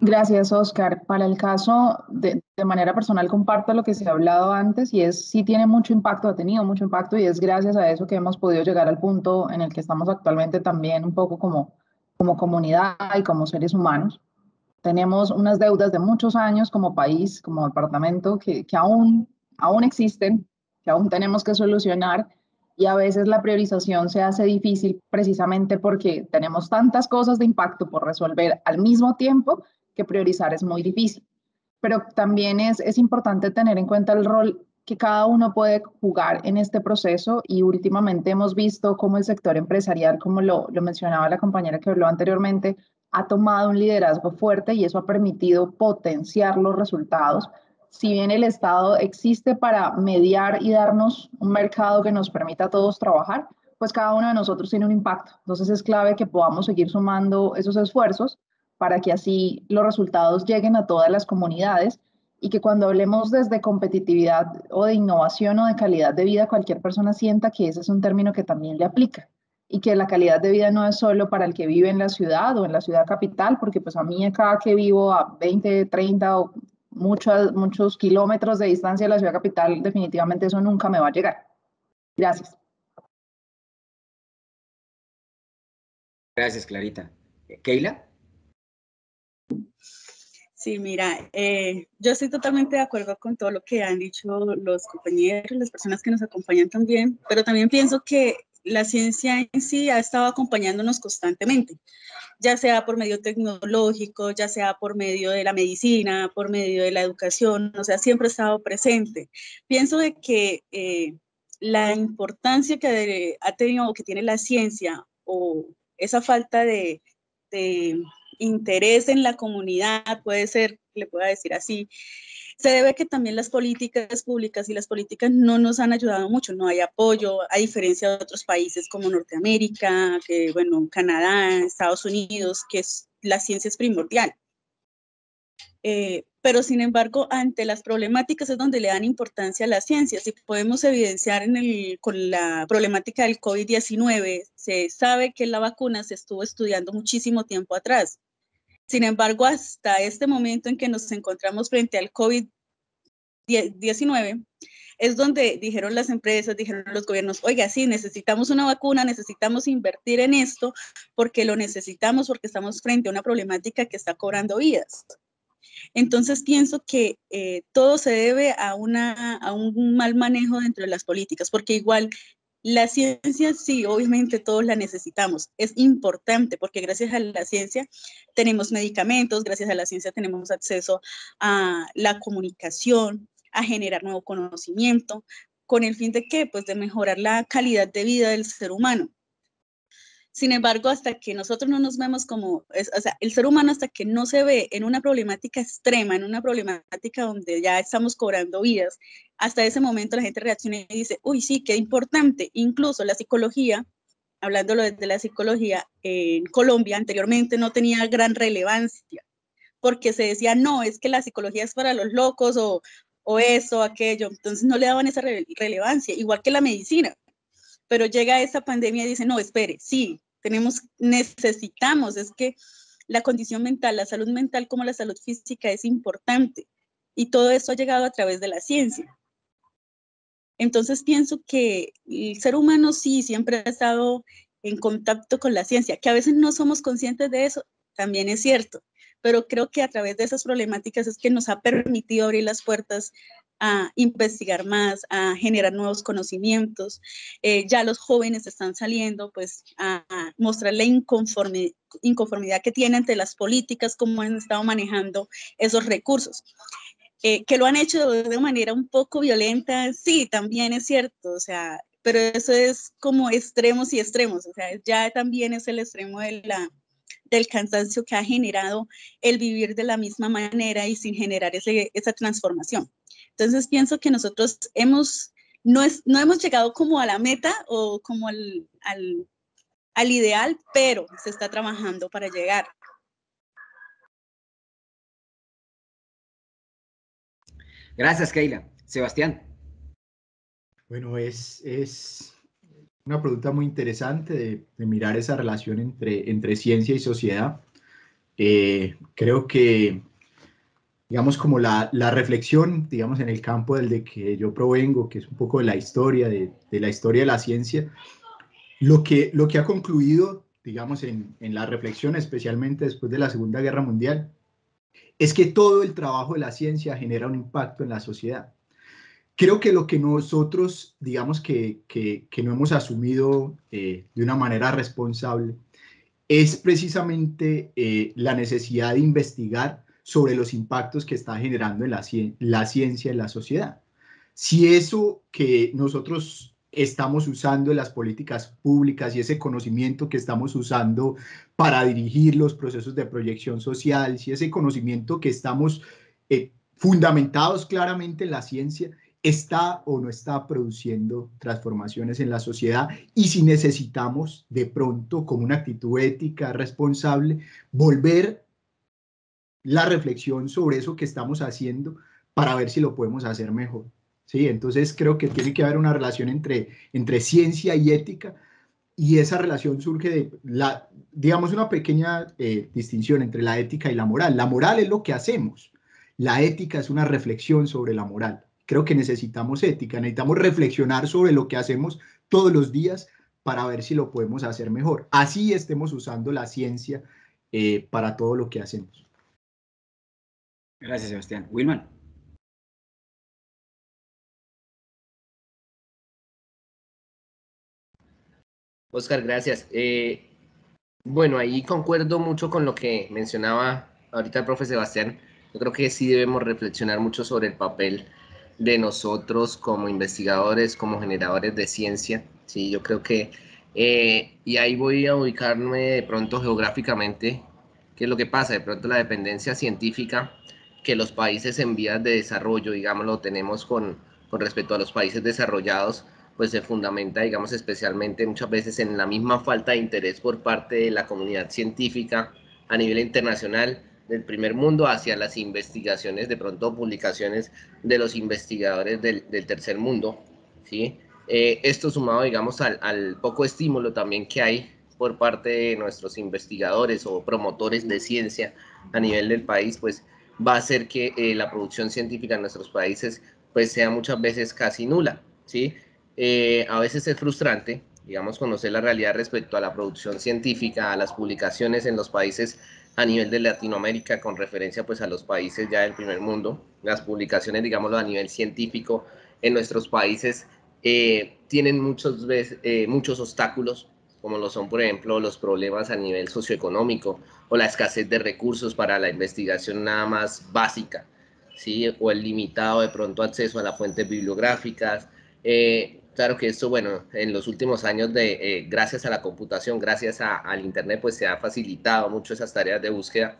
Gracias, Oscar. Para el caso, de manera personal, comparto lo que se ha hablado antes y sí tiene mucho impacto, ha tenido mucho impacto y es gracias a eso que hemos podido llegar al punto en el que estamos actualmente también un poco como comunidad y como seres humanos. Tenemos unas deudas de muchos años como país, como departamento, que aún existen, que aún tenemos que solucionar y a veces la priorización se hace difícil precisamente porque tenemos tantas cosas de impacto por resolver al mismo tiempo que priorizar es muy difícil. Pero también es importante tener en cuenta el rol que cada uno puede jugar en este proceso y últimamente hemos visto cómo el sector empresarial, como lo mencionaba la compañera que habló anteriormente, ha tomado un liderazgo fuerte y eso ha permitido potenciar los resultados. Si bien el Estado existe para mediar y darnos un mercado que nos permita a todos trabajar, pues cada uno de nosotros tiene un impacto. Entonces es clave que podamos seguir sumando esos esfuerzos para que así los resultados lleguen a todas las comunidades y que cuando hablemos desde competitividad o de innovación o de calidad de vida, cualquier persona sienta que ese es un término que también le aplica y que la calidad de vida no es solo para el que vive en la ciudad o en la ciudad capital, porque pues a mí acá que vivo a 20, 30 o muchos kilómetros de distancia de la ciudad capital, definitivamente eso nunca me va a llegar. Gracias. Gracias, Clarita. ¿Keila? Sí, mira, yo estoy totalmente de acuerdo con todo lo que han dicho los compañeros, las personas que nos acompañan también, pero también pienso que la ciencia en sí ha estado acompañándonos constantemente, ya sea por medio tecnológico, ya sea por medio de la medicina, por medio de la educación, o sea, siempre ha estado presente. Pienso de que la importancia que ha tenido o que tiene la ciencia o esa falta de interés en la comunidad, puede ser, le pueda decir así, se debe que también las políticas públicas y las políticas no nos han ayudado mucho, no hay apoyo, a diferencia de otros países como Norteamérica, que, bueno, Canadá, Estados Unidos, que la ciencia es primordial. Pero sin embargo, ante las problemáticas es donde le dan importancia a la ciencia. Si podemos evidenciar con la problemática del COVID-19, se sabe que la vacuna se estuvo estudiando muchísimo tiempo atrás. Sin embargo, hasta este momento en que nos encontramos frente al COVID-19, es donde dijeron las empresas, dijeron los gobiernos, oiga, sí, necesitamos una vacuna, necesitamos invertir en esto, porque lo necesitamos, porque estamos frente a una problemática que está cobrando vidas. Entonces pienso que todo se debe a un mal manejo dentro de las políticas, porque igual la ciencia, sí, obviamente todos la necesitamos, es importante porque gracias a la ciencia tenemos medicamentos, gracias a la ciencia tenemos acceso a la comunicación, a generar nuevo conocimiento, con el fin de ¿qué? Pues de mejorar la calidad de vida del ser humano. Sin embargo, hasta que nosotros no nos vemos como, o sea, el ser humano hasta que no se ve en una problemática extrema, en una problemática donde ya estamos cobrando vidas, hasta ese momento la gente reacciona y dice, uy, sí, qué importante. Incluso la psicología, hablándolo desde la psicología, en Colombia anteriormente no tenía gran relevancia, porque se decía, no, es que la psicología es para los locos o eso, aquello. Entonces no le daban esa relevancia, igual que la medicina. Pero llega esta pandemia y dice, no, espere, sí, necesitamos, es que la condición mental, la salud mental como la salud física es importante. Y todo esto ha llegado a través de la ciencia. Entonces pienso que el ser humano sí siempre ha estado en contacto con la ciencia, que a veces no somos conscientes de eso, también es cierto, pero creo que a través de esas problemáticas es que nos ha permitido abrir las puertas a investigar más, a generar nuevos conocimientos. Ya los jóvenes están saliendo pues a mostrar la inconformidad que tienen ante las políticas, cómo han estado manejando esos recursos. Que lo han hecho de manera un poco violenta, sí, también es cierto, o sea, pero eso es como extremos y extremos, o sea, ya también es el extremo del cansancio que ha generado el vivir de la misma manera y sin generar esa transformación. Entonces pienso que nosotros no hemos llegado como a la meta o como al ideal, pero se está trabajando para llegar. Gracias, Keila. Sebastián. Bueno, es una pregunta muy interesante de mirar esa relación entre ciencia y sociedad. Creo que, digamos, como la reflexión, digamos, en el campo del de que yo provengo, que es un poco de la historia, de la historia de la ciencia, lo que ha concluido, digamos, en la reflexión, especialmente después de la Segunda Guerra Mundial, es que todo el trabajo de la ciencia genera un impacto en la sociedad. Creo que lo que nosotros, digamos, que no hemos asumido de una manera responsable es precisamente la necesidad de investigar sobre los impactos que está generando en la ciencia en la sociedad. Si eso que nosotros estamos usando en las políticas públicas y ese conocimiento que estamos usando para dirigir los procesos de proyección social, si ese conocimiento que estamos fundamentados claramente en la ciencia, está o no está produciendo transformaciones en la sociedad, y si necesitamos de pronto, como una actitud ética responsable, volver la reflexión sobre eso que estamos haciendo para ver si lo podemos hacer mejor. ¿Sí? Entonces creo que tiene que haber una relación entre ciencia y ética, y esa relación surge de, digamos, una pequeña distinción entre la ética y la moral. La moral es lo que hacemos, la ética es una reflexión sobre la moral. Creo que necesitamos ética, necesitamos reflexionar sobre lo que hacemos todos los días para ver si lo podemos hacer mejor. Así estemos usando la ciencia para todo lo que hacemos. Gracias, Sebastián. Wilman. Oscar, gracias. Bueno, ahí concuerdo mucho con lo que mencionaba ahorita el profe Sebastián. Yo creo que sí debemos reflexionar mucho sobre el papel de nosotros como investigadores, como generadores de ciencia. Sí, yo creo que, y ahí voy a ubicarme de pronto geográficamente, qué es lo que pasa, de pronto la dependencia científica que los países en vías de desarrollo, digamos, lo tenemos con respecto a los países desarrollados, pues se fundamenta, digamos, especialmente muchas veces en la misma falta de interés por parte de la comunidad científica a nivel internacional del primer mundo hacia las investigaciones, de pronto publicaciones de los investigadores del tercer mundo, ¿sí? Esto sumado, digamos, al poco estímulo también que hay por parte de nuestros investigadores o promotores de ciencia a nivel del país, pues va a hacer que la producción científica en nuestros países pues sea muchas veces casi nula, ¿sí? A veces es frustrante, digamos, conocer la realidad respecto a la producción científica, a las publicaciones en los países a nivel de Latinoamérica con referencia pues a los países ya del primer mundo. Las publicaciones, digámoslo, a nivel científico en nuestros países tienen muchos obstáculos, como lo son, por ejemplo, los problemas a nivel socioeconómico o la escasez de recursos para la investigación nada más básica, ¿sí? O el limitado de pronto acceso a las fuentes bibliográficas. Claro que esto, bueno, en los últimos años, gracias a la computación, gracias al Internet, pues se ha facilitado mucho esas tareas de búsqueda.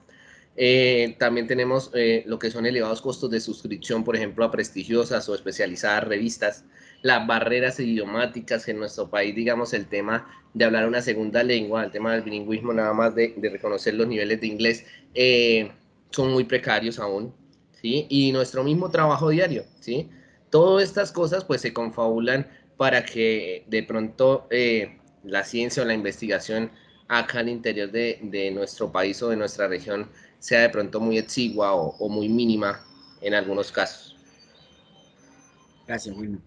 También tenemos lo que son elevados costos de suscripción, por ejemplo, a prestigiosas o especializadas revistas, las barreras idiomáticas en nuestro país, digamos, el tema de hablar una segunda lengua, el tema del bilingüismo, nada más de reconocer los niveles de inglés, son muy precarios aún, ¿sí? Y nuestro mismo trabajo diario, ¿sí? Todas estas cosas pues se confabulan para que de pronto la ciencia o la investigación acá al interior de nuestro país o de nuestra región sea de pronto muy exigua o muy mínima en algunos casos. Gracias, Wilmer.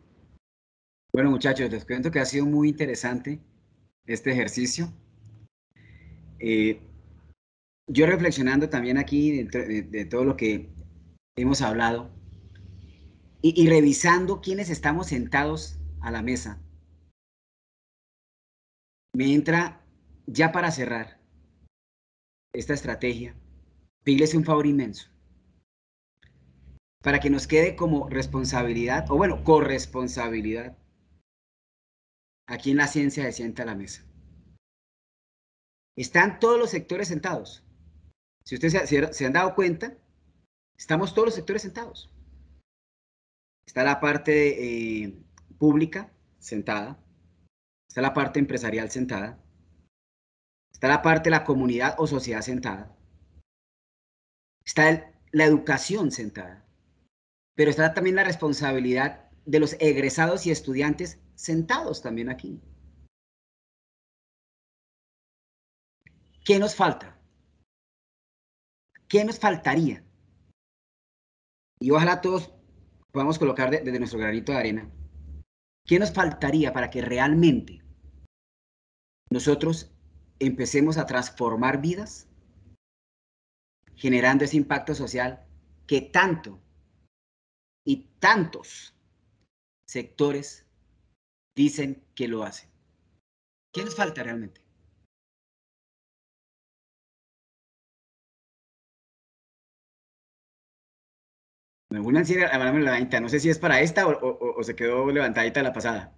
Bueno, muchachos, les cuento que ha sido muy interesante este ejercicio. Yo reflexionando también aquí de todo lo que hemos hablado y revisando quiénes estamos sentados a la mesa, me entra ya para cerrar esta estrategia, pedirles un favor inmenso para que nos quede como responsabilidad, o bueno, corresponsabilidad, aquí en la ciencia de Sienta a la Mesa. Están todos los sectores sentados. Si ustedes se han dado cuenta, estamos todos los sectores sentados. Está la parte pública sentada, está la parte empresarial sentada, está la parte de la comunidad o sociedad sentada, está la educación sentada, pero está también la responsabilidad de los egresados y estudiantes sentados también aquí. ¿Qué nos falta? ¿Qué nos faltaría? Y ojalá todos podamos colocar desde nuestro granito de arena. ¿Qué nos faltaría para que realmente nosotros empecemos a transformar vidas, generando ese impacto social que tanto y tantos sectores dicen que lo hacen? ¿Qué nos falta realmente? Me voy a decir la mano levantadita. No sé si es para esta o se quedó levantadita la pasada.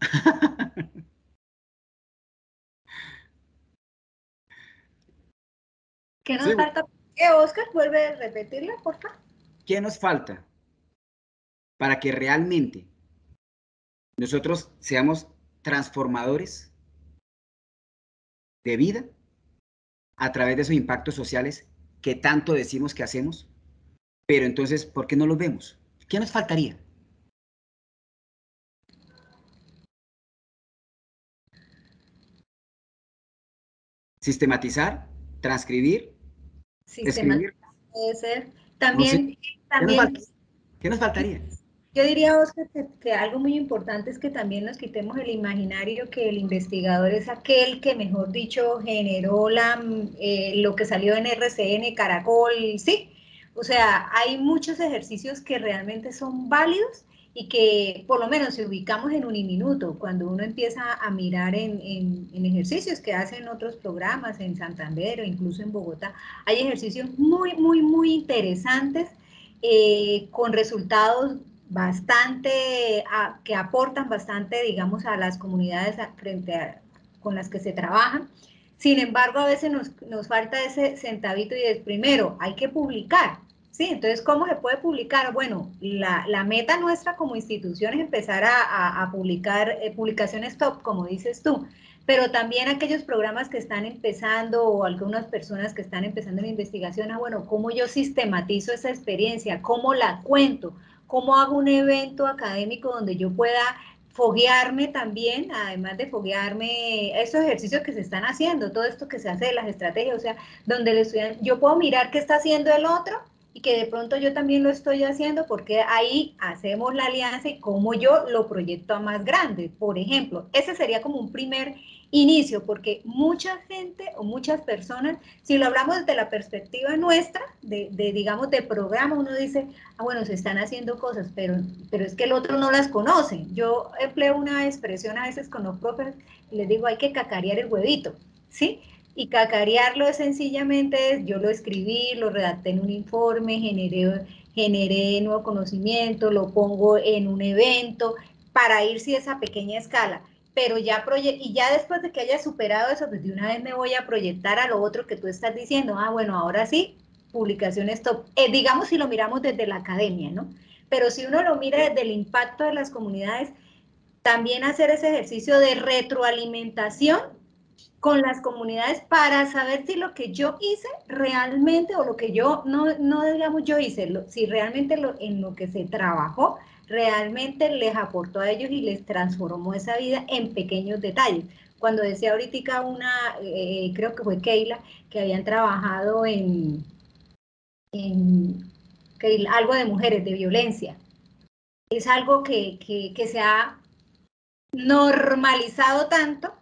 ¿Qué nos Sí. falta? ¿Qué, Oscar? ¿Vuelve a repetirla, por favor? ¿Qué nos falta para que realmente nosotros seamos transformadores de vida a través de esos impactos sociales que tanto decimos que hacemos? Pero entonces, ¿por qué no los vemos? ¿Qué nos faltaría? Sistematizar, transcribir, escribir. Puede ser. No sé. También, ¿Qué nos faltaría? Yo diría, Oscar, que algo muy importante es que también nos quitemos el imaginario que el investigador es aquel que, mejor dicho, generó lo que salió en RCN, Caracol, sí. O sea, hay muchos ejercicios que realmente son válidos y que, por lo menos, si ubicamos en Uniminuto, cuando uno empieza a mirar en ejercicios que hacen otros programas en Santander o incluso en Bogotá, hay ejercicios muy, muy, muy interesantes con resultados bastante, que aportan bastante, digamos, a las comunidades con las que se trabajan. Sin embargo, a veces nos falta ese centavito y es, primero, hay que publicar, ¿sí? Entonces, ¿cómo se puede publicar? Bueno, la meta nuestra como institución es empezar a publicar publicaciones top, como dices tú, pero también aquellos programas que están empezando o algunas personas que están empezando en investigación, bueno, ¿cómo yo sistematizo esa experiencia? ¿Cómo la cuento? ¿Cómo hago un evento académico donde yo pueda foguearme también, además de foguearme, esos ejercicios que se están haciendo, todo esto que se hace de las estrategias, o sea, donde el estudiante, yo puedo mirar qué está haciendo el otro y que de pronto yo también lo estoy haciendo porque ahí hacemos la alianza y cómo yo lo proyecto a más grande. Por ejemplo, ese sería como un primer inicio, porque mucha gente o muchas personas, si lo hablamos desde la perspectiva nuestra, digamos, de programa, uno dice, bueno, se están haciendo cosas, pero es que el otro no las conoce. Yo empleo una expresión a veces con los profes y les digo, hay que cacarear el huevito, ¿sí? Y cacarearlo es sencillamente, yo lo escribí, lo redacté en un informe, generé nuevo conocimiento, lo pongo en un evento, para ir sí a esa pequeña escala. Pero ya y ya después de que haya superado eso, pues de una vez me voy a proyectar a lo otro que tú estás diciendo. Bueno, ahora sí, publicaciones top. Digamos si lo miramos desde la academia, ¿no? Pero si uno lo mira desde el impacto de las comunidades, también hacer ese ejercicio de retroalimentación con las comunidades para saber si lo que yo hice realmente, o lo que yo, no digamos yo hice, si realmente en lo que se trabajó, realmente les aportó a ellos y les transformó esa vida en pequeños detalles. Cuando decía ahorita creo que fue Keila, que habían trabajado en algo de mujeres, de violencia. Es algo que se ha normalizado tanto.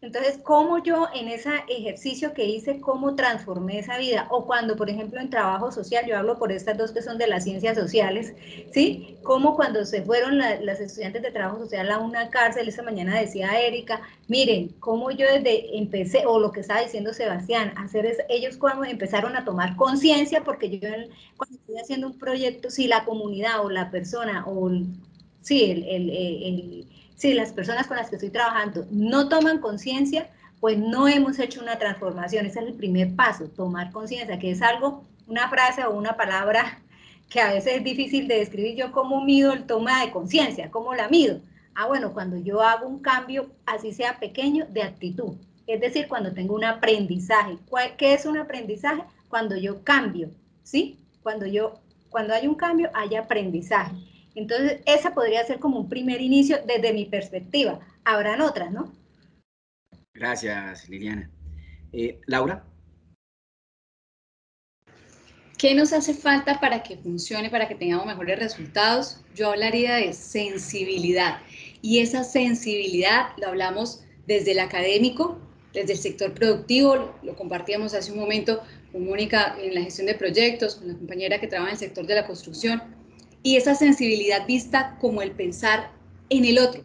Entonces, ¿cómo yo en ese ejercicio que hice, cómo transformé esa vida? O cuando, por ejemplo, en trabajo social, yo hablo por estas dos que son de las ciencias sociales, ¿sí? Como cuando se fueron las estudiantes de trabajo social a una cárcel, esta mañana decía Erika, miren, cómo yo desde empecé, o lo que estaba diciendo Sebastián, ellos cuando empezaron a tomar conciencia, porque yo cuando estoy haciendo un proyecto, si la comunidad o la persona, o sí, si las personas con las que estoy trabajando no toman conciencia, pues no hemos hecho una transformación. Ese es el primer paso, tomar conciencia, que es algo, una frase o una palabra que a veces es difícil de describir. Yo cómo mido el toma de conciencia, cómo la mido. Bueno, cuando yo hago un cambio, así sea pequeño, de actitud. Es decir, cuando tengo un aprendizaje. ¿Qué es un aprendizaje? Cuando yo cambio, ¿sí? Cuando hay un cambio, hay aprendizaje. Entonces, esa podría ser como un primer inicio desde mi perspectiva. Habrán otras, ¿no? Gracias, Liliana. Laura. ¿Qué nos hace falta para que funcione, para que tengamos mejores resultados? Yo hablaría de sensibilidad. Y esa sensibilidad lo hablamos desde el académico, desde el sector productivo, lo compartíamos hace un momento con Mónica en la gestión de proyectos, con la compañera que trabaja en el sector de la construcción. Y esa sensibilidad vista como el pensar en el otro.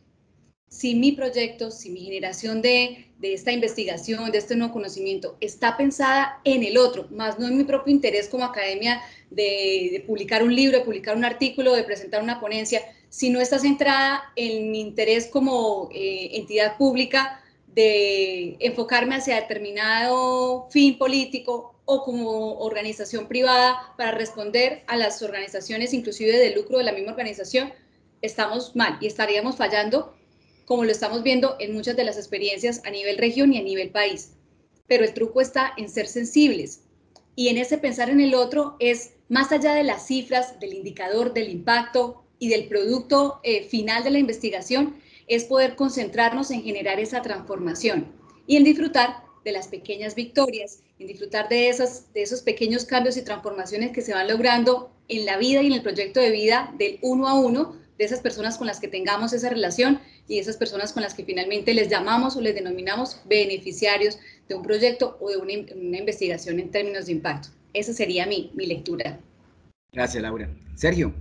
Si mi proyecto, si mi generación de esta investigación, de este nuevo conocimiento, está pensada en el otro, más no en mi propio interés como academia de publicar un libro, de publicar un artículo, de presentar una ponencia, si no está centrada en mi interés como entidad pública de enfocarme hacia determinado fin político o como organización privada para responder a las organizaciones inclusive de lucro de la misma organización, estamos mal y estaríamos fallando, como lo estamos viendo en muchas de las experiencias a nivel región y a nivel país. Pero el truco está en ser sensibles y en ese pensar en el otro es más allá de las cifras, del indicador, del impacto y del producto final de la investigación, es poder concentrarnos en generar esa transformación y en disfrutar de las pequeñas victorias, en disfrutar de esos pequeños cambios y transformaciones que se van logrando en la vida y en el proyecto de vida del uno a uno, de esas personas con las que tengamos esa relación y esas personas con las que finalmente les llamamos o les denominamos beneficiarios de un proyecto o de una investigación en términos de impacto. Esa sería mi lectura. Gracias, Laura. Sergio.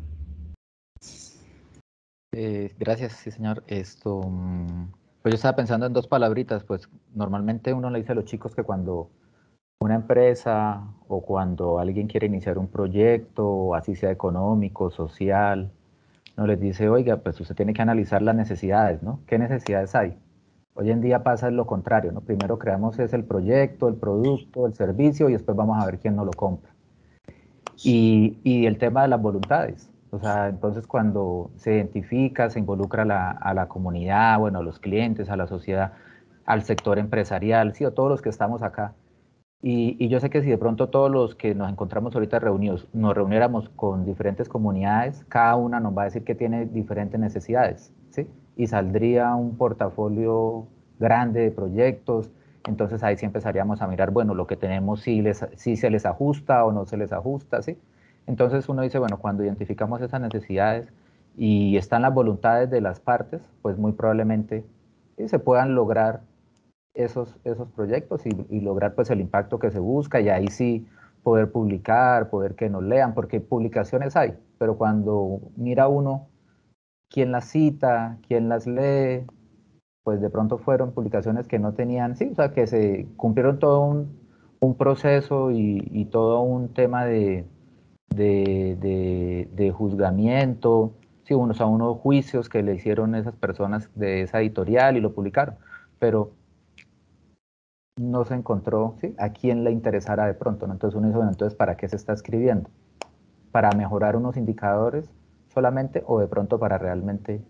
Gracias, sí, señor. Pues yo estaba pensando en dos palabritas. Pues normalmente uno le dice a los chicos que cuando una empresa o cuando alguien quiere iniciar un proyecto, así sea económico, social, no les dice, oiga, pues usted tiene que analizar las necesidades, ¿no? ¿Qué necesidades hay? Hoy en día pasa lo contrario, ¿no? Primero creamos el proyecto, el producto, el servicio y después vamos a ver quién nos lo compra. Y el tema de las voluntades. O sea, entonces cuando se identifica, se involucra a la comunidad, bueno, a los clientes, a la sociedad, al sector empresarial, sí, a todos los que estamos acá. Y yo sé que si de pronto todos los que nos encontramos ahorita reunidos nos reuniéramos con diferentes comunidades, cada una nos va a decir que tiene diferentes necesidades, ¿sí? Y saldría un portafolio grande de proyectos, entonces ahí sí empezaríamos a mirar, bueno, lo que tenemos si se les ajusta o no se les ajusta, ¿sí? Entonces uno dice, bueno, cuando identificamos esas necesidades y están las voluntades de las partes, pues muy probablemente se puedan lograr esos proyectos y lograr pues el impacto que se busca, y ahí sí poder publicar, poder que nos lean, porque publicaciones hay, pero cuando mira uno quién las cita, quién las lee, pues de pronto fueron publicaciones que no tenían, sí, o sea, que se cumplieron todo un proceso y todo un tema de juzgamiento, sí, o sea, unos juicios que le hicieron esas personas de esa editorial y lo publicaron, pero no se encontró, ¿sí?, a quién le interesara de pronto, ¿no? Entonces uno dice, bueno, entonces, ¿para qué se está escribiendo? ¿Para mejorar unos indicadores solamente o de pronto para realmente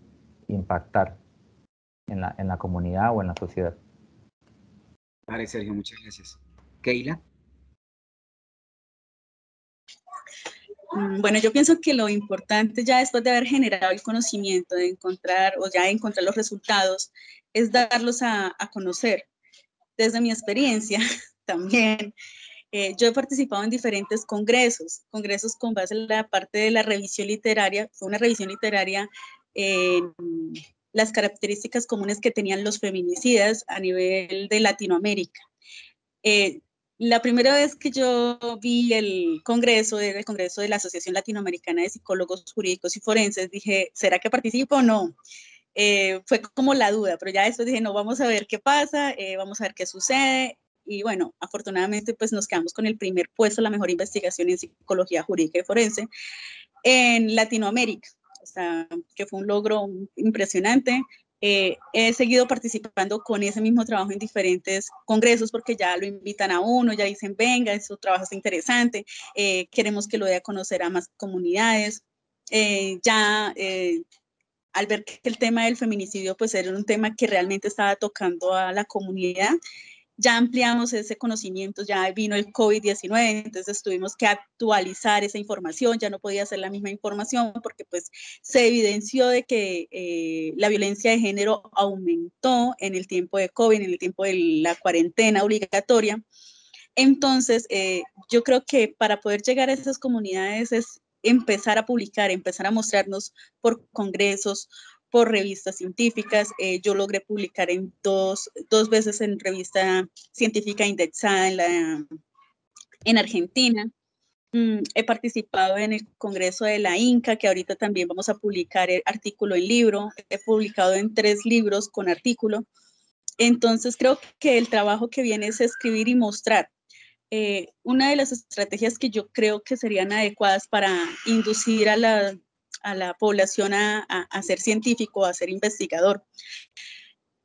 impactar en la comunidad o en la sociedad? Vale, Sergio, muchas gracias. Keila. Bueno, yo pienso que lo importante ya después de haber generado el conocimiento, de encontrar o ya encontrar los resultados, es darlos a conocer. Desde mi experiencia también, yo he participado en diferentes congresos con base en la parte de la revisión literaria. Fue una revisión literaria en las características comunes que tenían los feminicidas a nivel de Latinoamérica. La primera vez que yo vi el congreso, era el congreso de la Asociación Latinoamericana de Psicólogos Jurídicos y Forenses, dije, ¿será que participo o no? Fue como la duda, pero ya después dije, no, vamos a ver qué pasa, vamos a ver qué sucede. Y bueno, afortunadamente pues nos quedamos con el primer puesto, la mejor investigación en psicología jurídica y forense en Latinoamérica, o sea, que fue un logro impresionante. He seguido participando con ese mismo trabajo en diferentes congresos porque ya lo invitan a uno, ya dicen, venga, su trabajo es interesante, queremos que lo dé a conocer a más comunidades. Al ver que el tema del feminicidio pues era un tema que realmente estaba tocando a la comunidad, ya ampliamos ese conocimiento, ya vino el COVID-19, entonces tuvimos que actualizar esa información, ya no podía ser la misma información porque pues se evidenció de que la violencia de género aumentó en el tiempo de COVID, en el tiempo de la cuarentena obligatoria. Entonces, yo creo que para poder llegar a esas comunidades es empezar a publicar, empezar a mostrarnos por congresos, por revistas científicas. Yo logré publicar en dos veces en revista científica indexada en Argentina. He participado en el Congreso de la INCA, que ahorita también vamos a publicar el artículo en libro. He publicado en 3 libros con artículo. Entonces, creo que el trabajo que viene es escribir y mostrar. Una de las estrategias que yo creo que serían adecuadas para inducir a la población a ser científico, a ser investigador,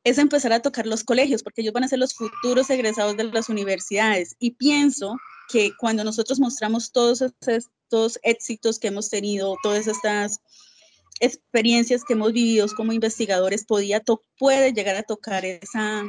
es empezar a tocar los colegios, porque ellos van a ser los futuros egresados de las universidades. Y pienso que cuando nosotros mostramos todos estos éxitos que hemos tenido, todas estas experiencias que hemos vivido como investigadores, puede llegar a tocar esa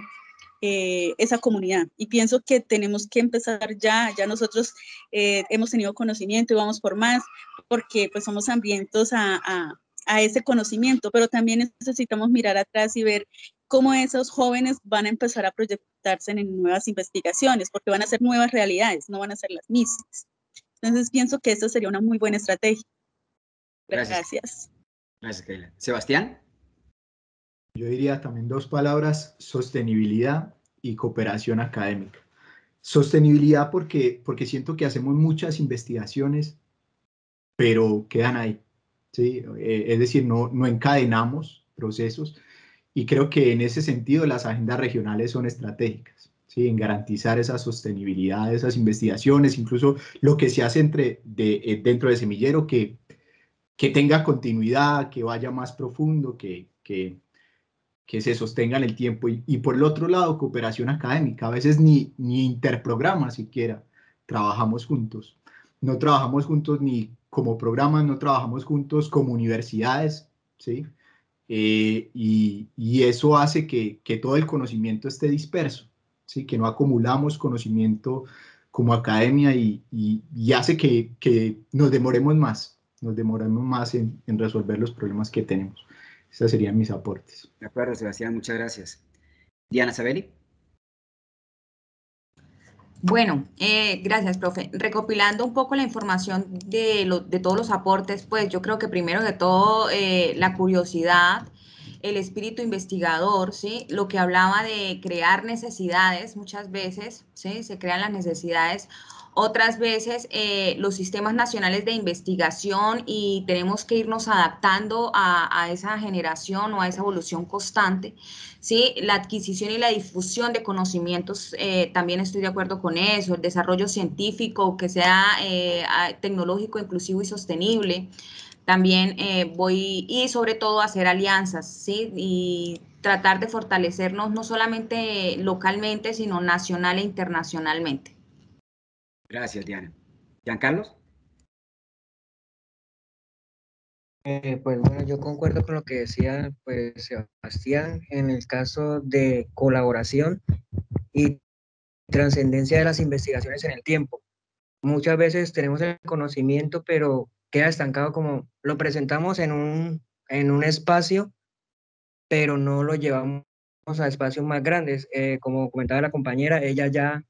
comunidad. Y pienso que tenemos que empezar ya nosotros hemos tenido conocimiento y vamos por más, porque pues somos hambrientos a ese conocimiento, pero también necesitamos mirar atrás y ver cómo esos jóvenes van a empezar a proyectarse en nuevas investigaciones, porque van a ser nuevas realidades, no van a ser las mismas. Entonces pienso que esta sería una muy buena estrategia. Gracias. Gracias, Keila. Sebastián. Yo diría también 2 palabras: sostenibilidad y cooperación académica. Sostenibilidad porque siento que hacemos muchas investigaciones, pero quedan ahí, ¿sí? Es decir, no encadenamos procesos, y creo que en ese sentido las agendas regionales son estratégicas, ¿sí? En garantizar esa sostenibilidad de esas investigaciones, incluso lo que se hace dentro de Semillero, que tenga continuidad, que vaya más profundo, que se sostenga en el tiempo. Y por el otro lado, cooperación académica. A veces ni interprogramas siquiera trabajamos juntos. no trabajamos juntos ni como programas, no trabajamos juntos como universidades, ¿sí? Y eso hace que todo el conocimiento esté disperso, ¿sí? Que no acumulamos conocimiento como academia y hace que nos demoremos más en resolver los problemas que tenemos. Esos serían mis aportes. De acuerdo, Sebastián, muchas gracias. Diana Sabelli. Bueno, gracias, profe. Recopilando un poco la información de todos los aportes, pues yo creo que primero de todo la curiosidad, el espíritu investigador, ¿sí? Lo que hablaba de crear necesidades, muchas veces, ¿sí? Se crean las necesidades. Otras veces los sistemas nacionales de investigación y tenemos que irnos adaptando a esa generación o a esa evolución constante, ¿sí? La adquisición y la difusión de conocimientos, también estoy de acuerdo con eso, el desarrollo científico que sea tecnológico, inclusivo y sostenible. También y sobre todo hacer alianzas, ¿sí? Y tratar de fortalecernos no solamente localmente, sino nacional e internacionalmente. Gracias, Diana. Giancarlos. Pues bueno, yo concuerdo con lo que decía pues Sebastián en el caso de colaboración y trascendencia de las investigaciones en el tiempo. Muchas veces tenemos el conocimiento, pero queda estancado como lo presentamos en un espacio, pero no lo llevamos a espacios más grandes. Como comentaba la compañera, ella ya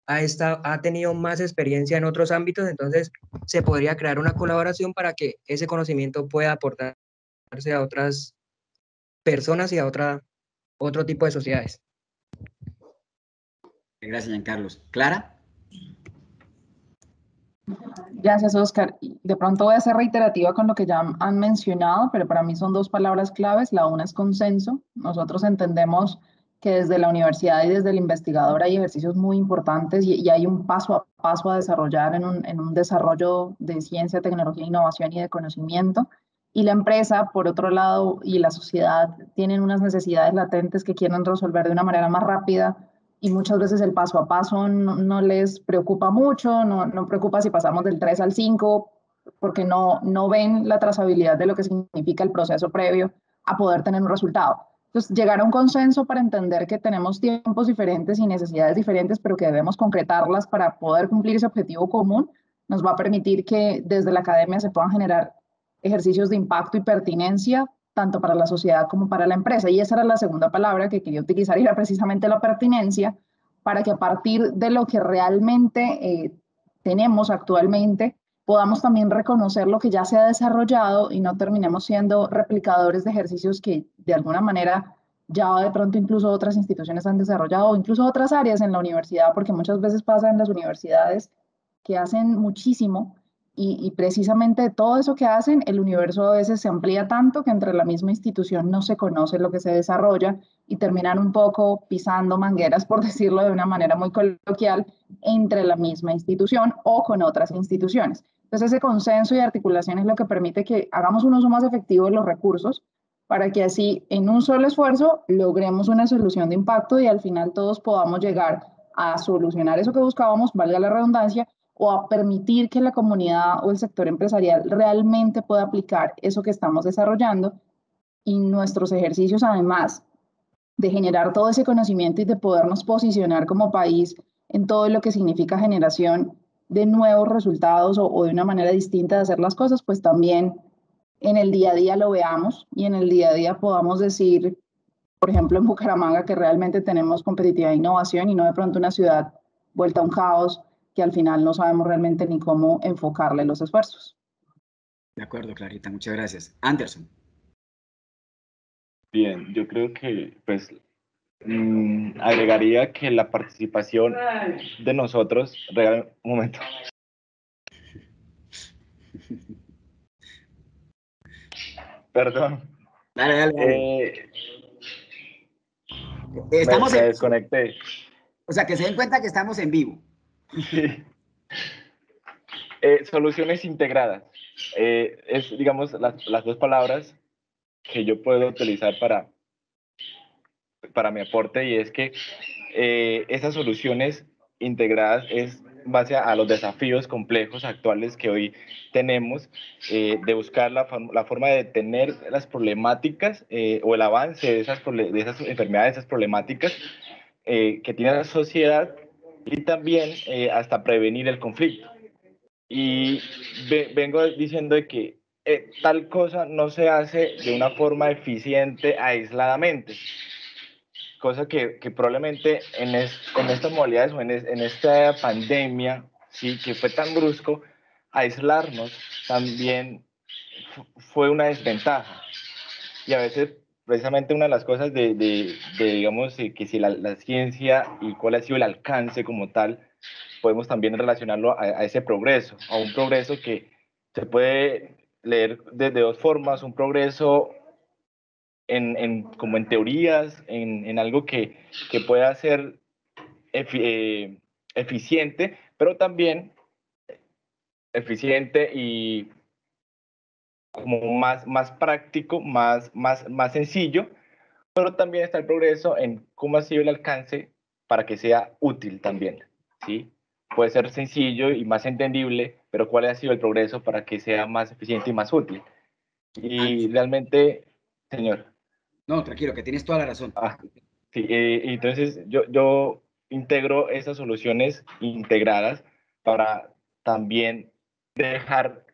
ha tenido más experiencia en otros ámbitos, entonces se podría crear una colaboración para que ese conocimiento pueda aportarse a otras personas y a otro tipo de sociedades. Gracias, Giancarlos. ¿Clara? Gracias, Oscar. De pronto voy a ser reiterativa con lo que ya han mencionado, pero para mí son dos palabras claves. La una es consenso. Nosotros entendemos que desde la universidad y desde el investigador hay ejercicios muy importantes y hay un paso a paso a desarrollar en un desarrollo de ciencia, tecnología, innovación y de conocimiento. Y la empresa, por otro lado, y la sociedad tienen unas necesidades latentes que quieren resolver de una manera más rápida y muchas veces el paso a paso no les preocupa mucho, no preocupa si pasamos del 3 al 5, porque no ven la trazabilidad de lo que significa el proceso previo a poder tener un resultado. Entonces, llegar a un consenso para entender que tenemos tiempos diferentes y necesidades diferentes, pero que debemos concretarlas para poder cumplir ese objetivo común, nos va a permitir que desde la academia se puedan generar ejercicios de impacto y pertinencia tanto para la sociedad como para la empresa. Y esa era la segunda palabra que quería utilizar, y era precisamente la pertinencia, para que a partir de lo que realmente tenemos actualmente, podamos también reconocer lo que ya se ha desarrollado y no terminemos siendo replicadores de ejercicios que de alguna manera ya de pronto incluso otras instituciones han desarrollado, o incluso otras áreas en la universidad, porque muchas veces pasa en las universidades que hacen muchísimo, y precisamente todo eso que hacen, el universo a veces se amplía tanto que entre la misma institución no se conoce lo que se desarrolla y terminan un poco pisando mangueras, por decirlo de una manera muy coloquial, entre la misma institución o con otras instituciones. Entonces ese consenso y articulación es lo que permite que hagamos un uso más efectivo de los recursos para que así en un solo esfuerzo logremos una solución de impacto y al final todos podamos llegar a solucionar eso que buscábamos, valga la redundancia, o a permitir que la comunidad o el sector empresarial realmente pueda aplicar eso que estamos desarrollando, y nuestros ejercicios, además de generar todo ese conocimiento y de podernos posicionar como país en todo lo que significa generación de nuevos resultados o de una manera distinta de hacer las cosas, pues también en el día a día lo veamos y en el día a día podamos decir, por ejemplo, en Bucaramanga, que realmente tenemos competitividad e innovación y no de pronto una ciudad vuelta a un caos que al final no sabemos realmente ni cómo enfocarle los esfuerzos. De acuerdo, Clarita, muchas gracias. Anderson. Bien, yo creo que pues agregaría que la participación de nosotros, un momento. Perdón. Dale. Estamos me desconecté. O sea, que se den cuenta que estamos en vivo. Sí. Soluciones integradas. Es, digamos, las dos palabras que yo puedo utilizar para mi aporte, y es que esas soluciones integradas es base a los desafíos complejos actuales que hoy tenemos, de buscar la forma de detener las problemáticas o el avance de esas enfermedades, esas problemáticas que tiene la sociedad, y también hasta prevenir el conflicto. Y vengo diciendo de que tal cosa no se hace de una forma eficiente aisladamente, cosa que probablemente en estas modalidades o en esta pandemia, sí, que fue tan brusco, aislarnos también fue una desventaja. Y a veces, precisamente una de las cosas digamos, que si la ciencia y cuál ha sido el alcance como tal, podemos también relacionarlo a ese progreso, a un progreso que se puede leer de dos formas: un progreso como en teorías, en algo que pueda ser eficiente, pero también eficiente y como más práctico, más sencillo, pero también está el progreso en cómo ha sido el alcance para que sea útil también, ¿sí? Puede ser sencillo y más entendible, pero ¿cuál ha sido el progreso para que sea más eficiente y más útil? Y realmente, señor. No, tranquilo, que tienes toda la razón. Sí, entonces yo integro esas soluciones integradas para también dejar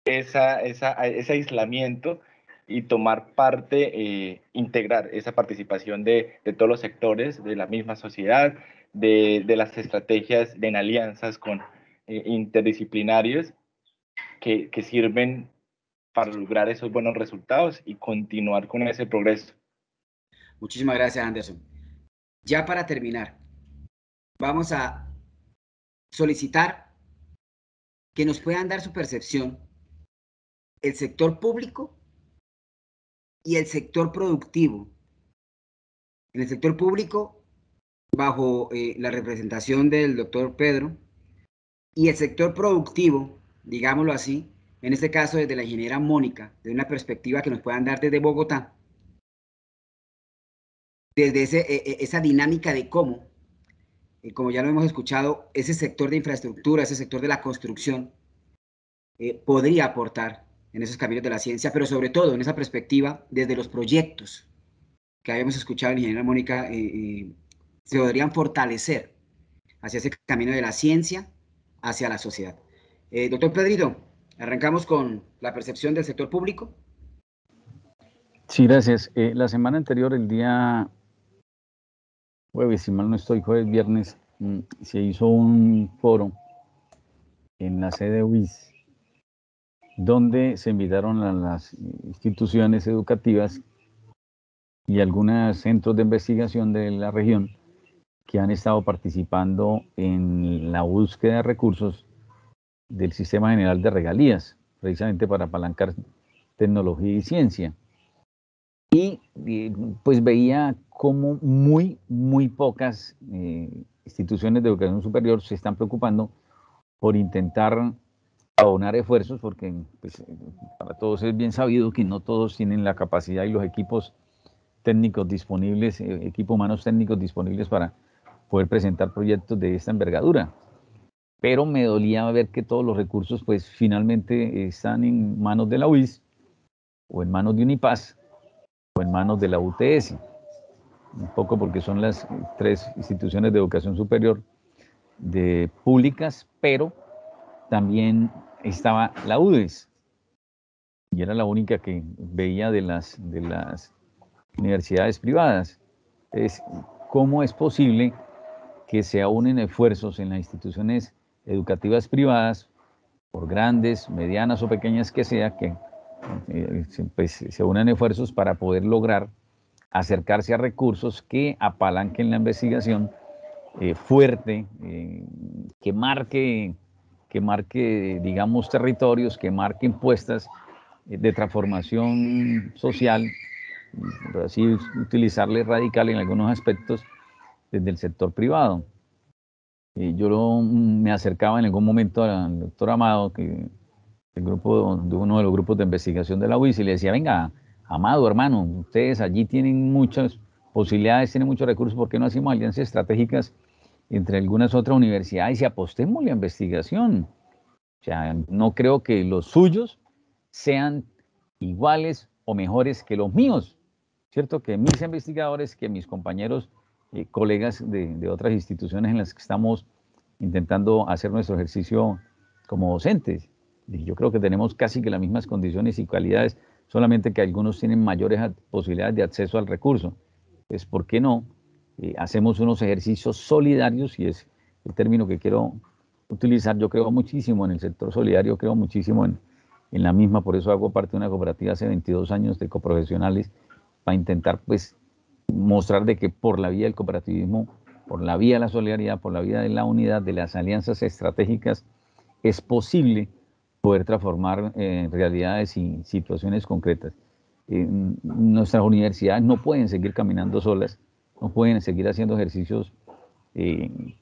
ese aislamiento y tomar parte, integrar esa participación de todos los sectores de la misma sociedad, de las estrategias en alianzas con interdisciplinarios que sirven para lograr esos buenos resultados y continuar con ese progreso. Muchísimas gracias, Anderson. Ya para terminar, vamos a solicitar que nos puedan dar su percepción el sector público y el sector productivo. En el sector público, bajo la representación del doctor Pedro, y el sector productivo, digámoslo así, en este caso desde la ingeniera Mónica, de una perspectiva que nos puedan dar desde Bogotá, desde esa dinámica de cómo, como ya lo hemos escuchado, ese sector de infraestructura, ese sector de la construcción, podría aportar en esos caminos de la ciencia, pero sobre todo en esa perspectiva desde los proyectos que habíamos escuchado en ingeniera Mónica, se podrían fortalecer hacia ese camino de la ciencia, hacia la sociedad. Doctor Pedrito, arrancamos con la percepción del sector público. Sí, gracias. La semana anterior, el día jueves, si mal no estoy, jueves, viernes, se hizo un foro en la sede UIS, donde se invitaron a las instituciones educativas y algunos centros de investigación de la región que han estado participando en la búsqueda de recursos del Sistema General de Regalías, precisamente para apalancar tecnología y ciencia. Y pues veía como muy pocas instituciones de educación superior se están preocupando por intentar abonar esfuerzos, porque pues, para todos es bien sabido que no todos tienen la capacidad y los equipos técnicos disponibles, equipos humanos técnicos disponibles para poder presentar proyectos de esta envergadura. Pero me dolía ver que todos los recursos pues finalmente están en manos de la UIS, o en manos de Unipaz, o en manos de la UTS. Un poco porque son las tres instituciones de educación superior públicas, pero también estaba la UDES, y era la única que veía de las universidades privadas. Entonces, ¿cómo es posible que se unen esfuerzos en las instituciones educativas privadas, por grandes, medianas o pequeñas que sea, que pues, se unan esfuerzos para poder lograr acercarse a recursos que apalanquen la investigación fuerte, que marque, digamos, territorios, que marquen puestas de transformación social, por así utilizarle radical en algunos aspectos desde el sector privado. Yo me acercaba en algún momento al doctor Amado, que uno de los grupos de investigación de la UIS, y le decía: venga, Amado, hermano, ustedes allí tienen muchas posibilidades, tienen muchos recursos, ¿por qué no hacemos alianzas estratégicas entre algunas otras universidades y apostemos a investigación. O sea, no creo que los suyos sean iguales o mejores que los míos, ¿cierto? Que mis investigadores, que mis compañeros, colegas de otras instituciones en las que estamos intentando hacer nuestro ejercicio como docentes. Y yo creo que tenemos casi que las mismas condiciones y cualidades, solamente que algunos tienen mayores posibilidades de acceso al recurso. Pues, ¿por qué no? Hacemos unos ejercicios solidarios, y es el término que quiero utilizar. Yo creo muchísimo en el sector solidario, creo muchísimo en la misma, por eso hago parte de una cooperativa hace 22 años de coprofesionales, para intentar pues mostrar de que por la vía del cooperativismo, por la vía de la solidaridad, por la vía de la unidad, de las alianzas estratégicas, es posible poder transformar realidades y situaciones concretas. Nuestras universidades no pueden seguir caminando solas, no pueden seguir haciendo ejercicios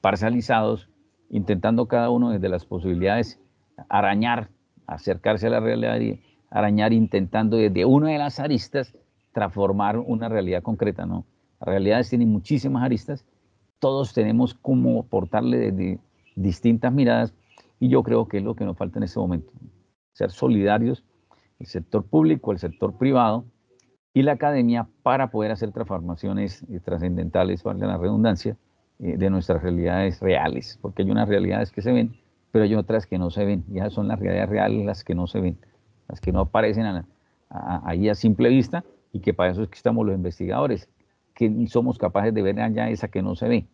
parcializados, intentando cada uno desde las posibilidades arañar, acercarse a la realidad y arañar, intentando desde una de las aristas transformar una realidad concreta, ¿no? Las realidades tienen muchísimas aristas, todos tenemos como aportarle desde distintas miradas, y yo creo que es lo que nos falta en este momento, ser solidarios, el sector público, el sector privado y la academia, para poder hacer transformaciones trascendentales, valga la redundancia, de nuestras realidades reales, porque hay unas realidades que se ven, pero hay otras que no se ven, y esas son las realidades reales, las que no se ven, las que no aparecen ahí a simple vista, y que para eso es que estamos los investigadores, que somos capaces de ver allá esa que no se ve.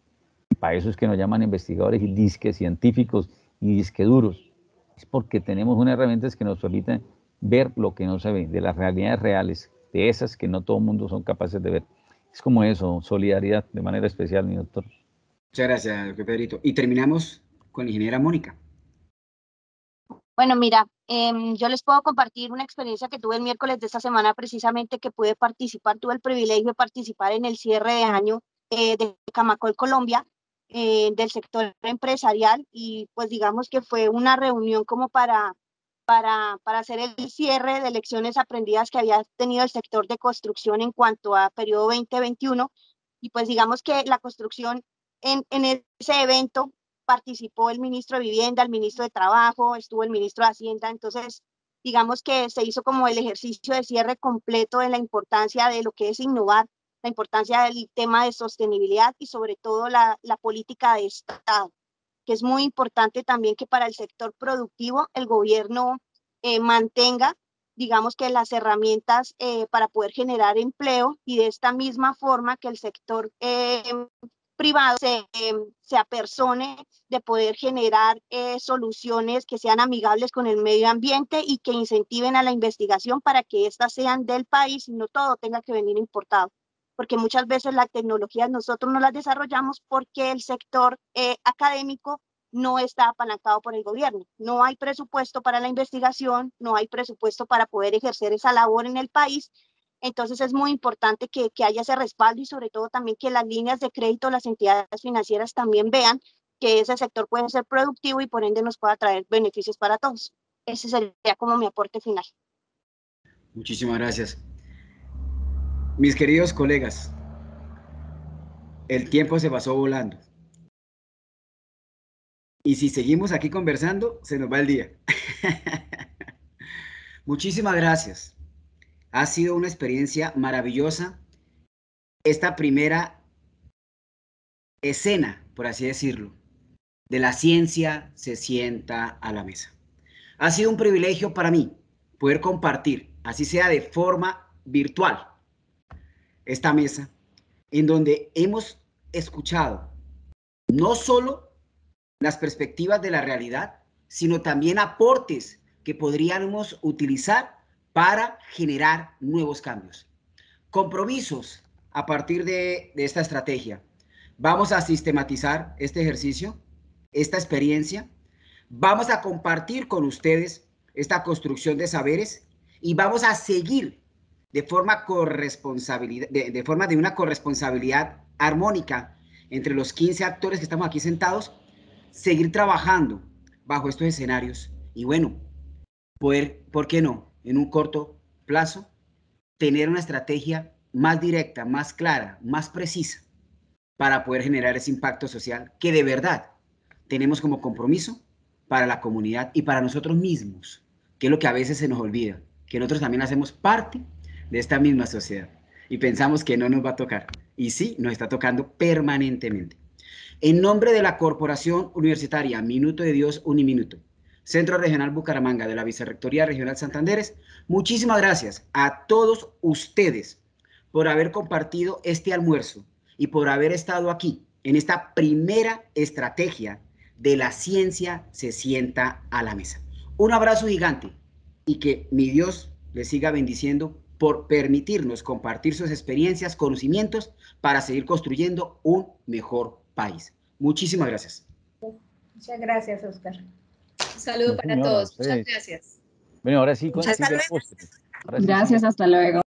Para eso es que nos llaman investigadores y disque científicos y disque duros. Es porque tenemos unas herramientas que nos permiten ver lo que no se ve, de las realidades reales, de esas que no todo el mundo son capaces de ver. Es como eso, solidaridad de manera especial, mi doctor. Muchas gracias, doctor Pedrito. Y terminamos con la ingeniera Mónica. Bueno, mira, yo les puedo compartir una experiencia que tuve el miércoles de esta semana, precisamente, que pude participar, tuve el privilegio de participar en el cierre de año de Camacol Colombia, del sector empresarial, y pues digamos que fue una reunión como para hacer el cierre de lecciones aprendidas que había tenido el sector de construcción en cuanto a periodo 2021, y pues digamos que la construcción en ese evento participó el ministro de Vivienda, el ministro de Trabajo, estuvo el ministro de Hacienda. Entonces digamos que se hizo como el ejercicio de cierre completo de la importancia de lo que es innovar, la importancia del tema de sostenibilidad y sobre todo la política de Estado, que es muy importante también que para el sector productivo el gobierno mantenga, digamos que las herramientas para poder generar empleo, y de esta misma forma que el sector privado se apersone de poder generar soluciones que sean amigables con el medio ambiente y que incentiven a la investigación para que éstas sean del país y no todo tenga que venir importado. Porque muchas veces las tecnologías nosotros no las desarrollamos porque el sector académico no está apalancado por el gobierno. No hay presupuesto para la investigación, no hay presupuesto para poder ejercer esa labor en el país. Entonces es muy importante que haya ese respaldo, y sobre todo también que las líneas de crédito, las entidades financieras también vean que ese sector puede ser productivo y por ende nos pueda traer beneficios para todos. Ese sería como mi aporte final. Muchísimas gracias. Mis queridos colegas, el tiempo se pasó volando. Y si seguimos aquí conversando, se nos va el día. Muchísimas gracias. Ha sido una experiencia maravillosa. Esta primera escena, por así decirlo, de la ciencia se sienta a la mesa. Ha sido un privilegio para mí poder compartir, así sea de forma virtual, esta mesa en donde hemos escuchado no solo las perspectivas de la realidad, sino también aportes que podríamos utilizar para generar nuevos cambios. Compromisos a partir de esta estrategia. Vamos a sistematizar este ejercicio, esta experiencia. Vamos a compartir con ustedes esta construcción de saberes y vamos a seguir de forma de una corresponsabilidad armónica entre los 15 actores que estamos aquí sentados, seguir trabajando bajo estos escenarios y bueno, poder, ¿por qué no?, en un corto plazo, tener una estrategia más directa, más clara, más precisa para poder generar ese impacto social que de verdad tenemos como compromiso para la comunidad y para nosotros mismos, que es lo que a veces se nos olvida, que nosotros también hacemos parte de esta misma sociedad y pensamos que no nos va a tocar. Y sí, nos está tocando permanentemente. En nombre de la Corporación Universitaria Minuto de Dios Uniminuto, Centro Regional Bucaramanga de la Vicerrectoría Regional Santanderes, muchísimas gracias a todos ustedes por haber compartido este almuerzo y por haber estado aquí en esta primera estrategia de la ciencia se sienta a la mesa. Un abrazo gigante y que mi Dios les siga bendiciendo por permitirnos compartir sus experiencias, conocimientos para seguir construyendo un mejor país. Muchísimas gracias. Muchas gracias, Oscar. Un saludo para todos. Muchas gracias. Bueno, ahora sí, Muchas sigue el gracias. postre. Ahora sí, Gracias, hasta luego.